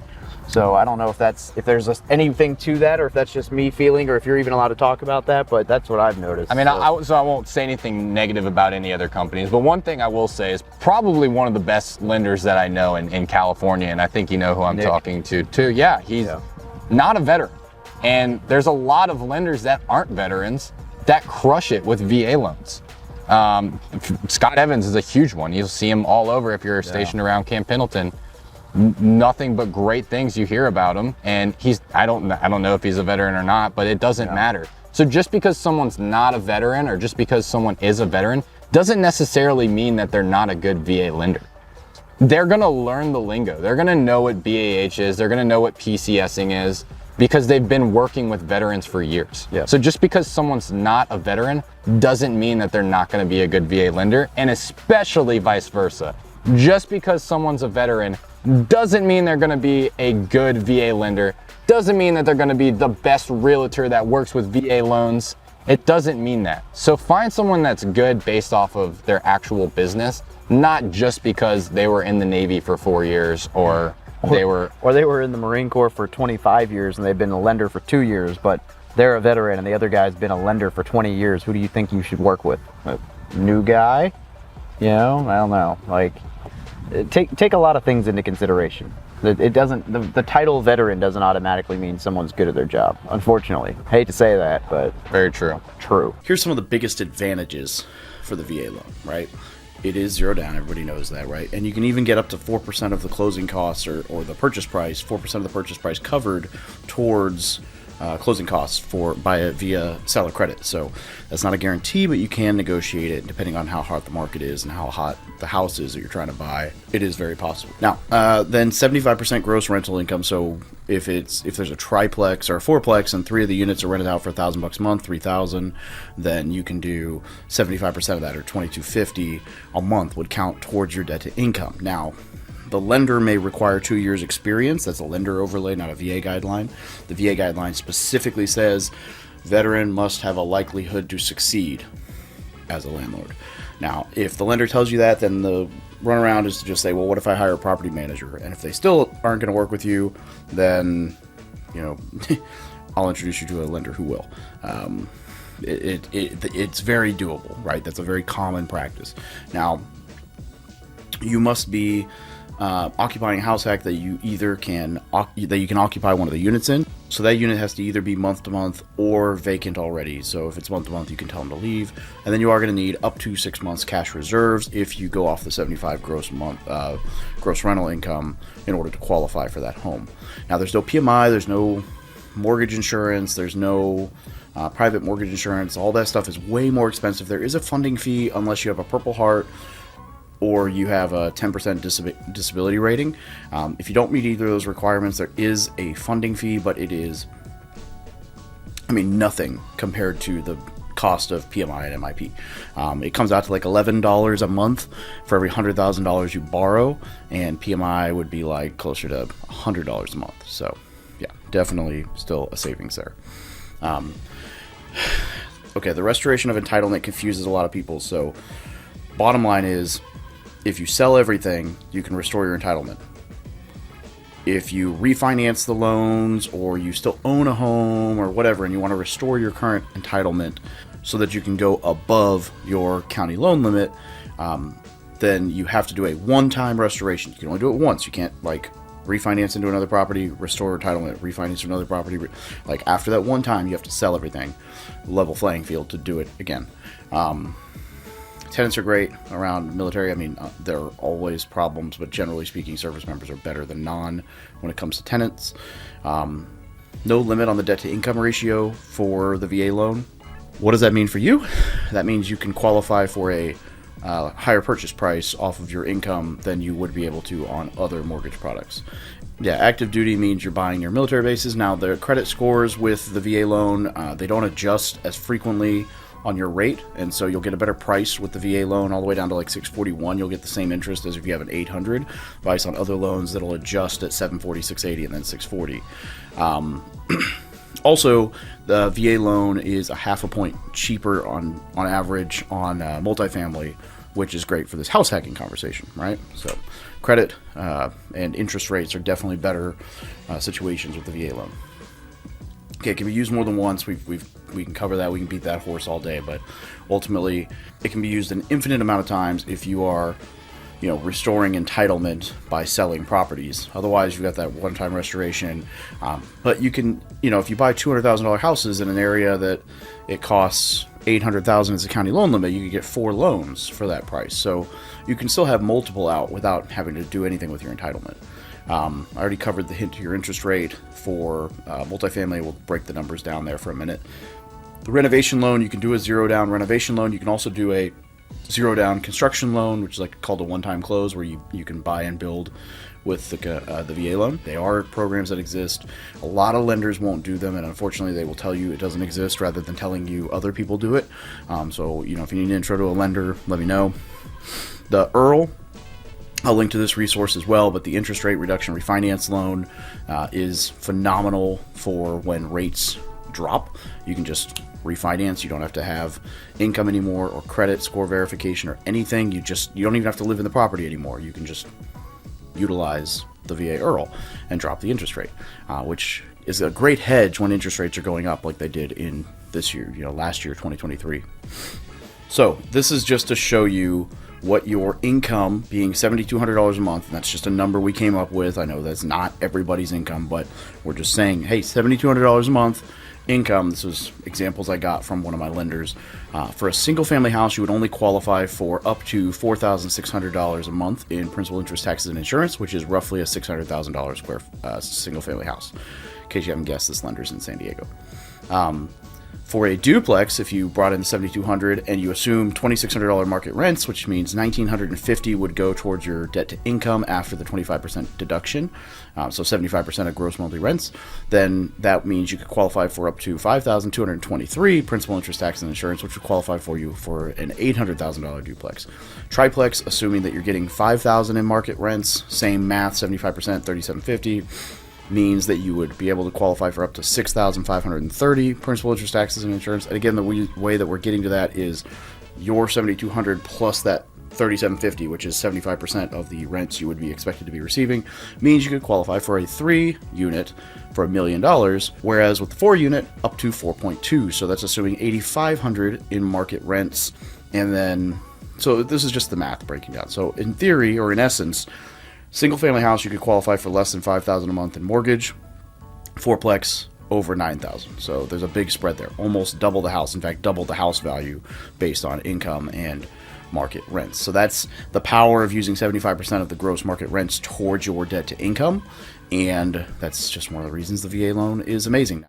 So I don't know if there's just anything to that, or if that's just me feeling, or if you're even allowed to talk about that, but that's what I've noticed. I mean, so I won't say anything negative about any other companies, but one thing I will say is probably one of the best lenders that I know in California, and I think you know who I'm talking to too. Yeah, he's not a veteran. And there's a lot of lenders that aren't veterans that crush it with VA loans. Scott Evans is a huge one. You'll see him all over if you're stationed around Camp Pendleton. Nothing but great things you hear about him, and I don't know if he's a veteran or not, but it doesn't matter. So just because someone's not a veteran or just because someone is a veteran doesn't necessarily mean that they're not a good VA lender. They're gonna learn the lingo. They're gonna know what BAH is. They're gonna know what PCSing is because they've been working with veterans for years. Yeah. So just because someone's not a veteran doesn't mean that they're not gonna be a good VA lender, and especially vice versa. Just because someone's a veteran doesn't mean they're gonna be a good VA lender, doesn't mean that they're gonna be the best realtor that works with VA loans. It doesn't mean that. So find someone that's good based off of their actual business, not just because they were in the Navy for 4 years or they were in the Marine Corps for 25 years and they've been a lender for 2 years, but they're a veteran and the other guy's been a lender for 20 years. Who do you think you should work with? A new guy? You know, I don't know. Like, take a lot of things into consideration. It doesn't, the title veteran doesn't automatically mean someone's good at their job. Unfortunately, hate to say that, but very true. True. Here's some of the biggest advantages for the VA loan, right? It is zero down. Everybody knows that, right? And you can even get up to 4% of the closing costs or the purchase price, 4% of the purchase price covered towards closing costs via seller credit. So that's not a guarantee, but you can negotiate it depending on how hot the market is and how hot the house is that you're trying to buy. It is very possible. Now, then 75% gross rental income. So if there's a triplex or a fourplex and 3 of the units are rented out for $1,000 a month, $3,000, then you can do 75% of that, or $2,250 a month would count towards your debt to income. Now, the lender may require 2 years experience. That's a lender overlay, not a VA guideline. The VA guideline specifically says veteran must have a likelihood to succeed as a landlord. Now, if the lender tells you that, then the runaround is to just say, well, what if I hire a property manager? And if they still aren't going to work with you, then, you know, I'll introduce you to a lender who will. It's very doable, right? That's a very common practice. Now, you must be occupying a house hack that you can occupy one of the units in. So that unit has to either be month to month or vacant already. So if it's month to month, you can tell them to leave, and then you are going to need up to 6 months cash reserves if you go off the 75 gross rental income in order to qualify for that home. Now, there's no PMI, there's no mortgage insurance, there's no private mortgage insurance, all that stuff is way more expensive. There is a funding fee unless you have a Purple Heart or you have a 10% disability rating. If you don't meet either of those requirements, there is a funding fee, but it is, nothing compared to the cost of PMI and MIP. It comes out to like $11 a month for every $100,000 you borrow, and PMI would be like closer to $100 a month. So yeah, definitely still a savings there. Okay, the restoration of entitlement confuses a lot of people. So bottom line is, if you sell everything, you can restore your entitlement. If you refinance the loans or you still own a home or whatever and you want to restore your current entitlement so that you can go above your county loan limit, then you have to do a one-time restoration. You can only do it once. You can't like refinance into another property, restore entitlement, refinance to another property. Like after that one time, you have to sell everything. Level playing field to do it again. Tenants are great around military. There are always problems, but generally speaking, service members are better than non when it comes to tenants. No limit on the debt to income ratio for the VA loan. What does that mean for you? That means you can qualify for a higher purchase price off of your income than you would be able to on other mortgage products. Yeah, active duty means you're buying your military bases. Now, the credit scores with the VA loan, they don't adjust as frequently on your rate, and so you'll get a better price with the VA loan all the way down to like 641. You'll get the same interest as if you have an 800. Advice on other loans that'll adjust at 740, 680, and then 640. Also, the VA loan is a half a point cheaper on average on multifamily, which is great for this house hacking conversation, right? So credit and interest rates are definitely better situations with the VA loan. Okay, it can be used more than once. We can cover that. We can beat that horse all day, but ultimately it can be used an infinite amount of times if you are, restoring entitlement by selling properties. Otherwise, you've got that one-time restoration. But you can, if you buy $200,000 houses in an area that it costs $800,000 as a county loan limit, you can get 4 loans for that price. So you can still have multiple out without having to do anything with your entitlement. I already covered the hint to your interest rate for multifamily. We'll break the numbers down there for a minute. The renovation loan, you can do a zero down renovation loan. You can also do a zero down construction loan, which is like called a one-time close, where you can buy and build with the VA loan. They are programs that exist. A lot of lenders won't do them, and unfortunately they will tell you it doesn't exist rather than telling you other people do it. So if you need an intro to a lender, let me know. The IRL, I'll link to this resource as well, but the interest rate reduction refinance loan is phenomenal for when rates drop. You can just refinance. You don't have to have income anymore or credit score verification or anything. You don't even have to live in the property anymore. You can just utilize the VA IRL and drop the interest rate, which is a great hedge when interest rates are going up like they did in this year, last year, 2023. So this is just to show you what your income being $7,200 a month, and that's just a number we came up with. I know that's not everybody's income, but we're just saying, hey, $7,200 a month income. This was examples I got from one of my lenders. For a single family house, you would only qualify for up to $4,600 a month in principal, interest, taxes, and insurance, which is roughly a $600,000 square single family house. In case you haven't guessed, this lender's in San Diego. For a duplex, if you brought in $7,200 and you assume $2,600 market rents, which means $1,950 would go towards your debt to income after the 25% deduction, so 75% of gross monthly rents, then that means you could qualify for up to $5,223 principal, interest, tax, and insurance, which would qualify for you for an $800,000 duplex. Triplex, assuming that you're getting $5,000 in market rents, same math, 75%, $3,750. Means that you would be able to qualify for up to $6,530 principal, interest, taxes, and insurance. And again, the way that we're getting to that is your $7,200 plus that $3,750, which is 75% of the rents you would be expected to be receiving, means you could qualify for a 3-unit for $1 million, whereas with the 4-unit, up to 4.2. So that's assuming $8,500 in market rents. And then, so this is just the math breaking down. So in theory, or in essence, single family house, you could qualify for less than $5,000 a month in mortgage. Fourplex, over $9,000. So there's a big spread there. Almost double the house. In fact, double the house value based on income and market rents. So that's the power of using 75% of the gross market rents towards your debt to income. And that's just one of the reasons the VA loan is amazing.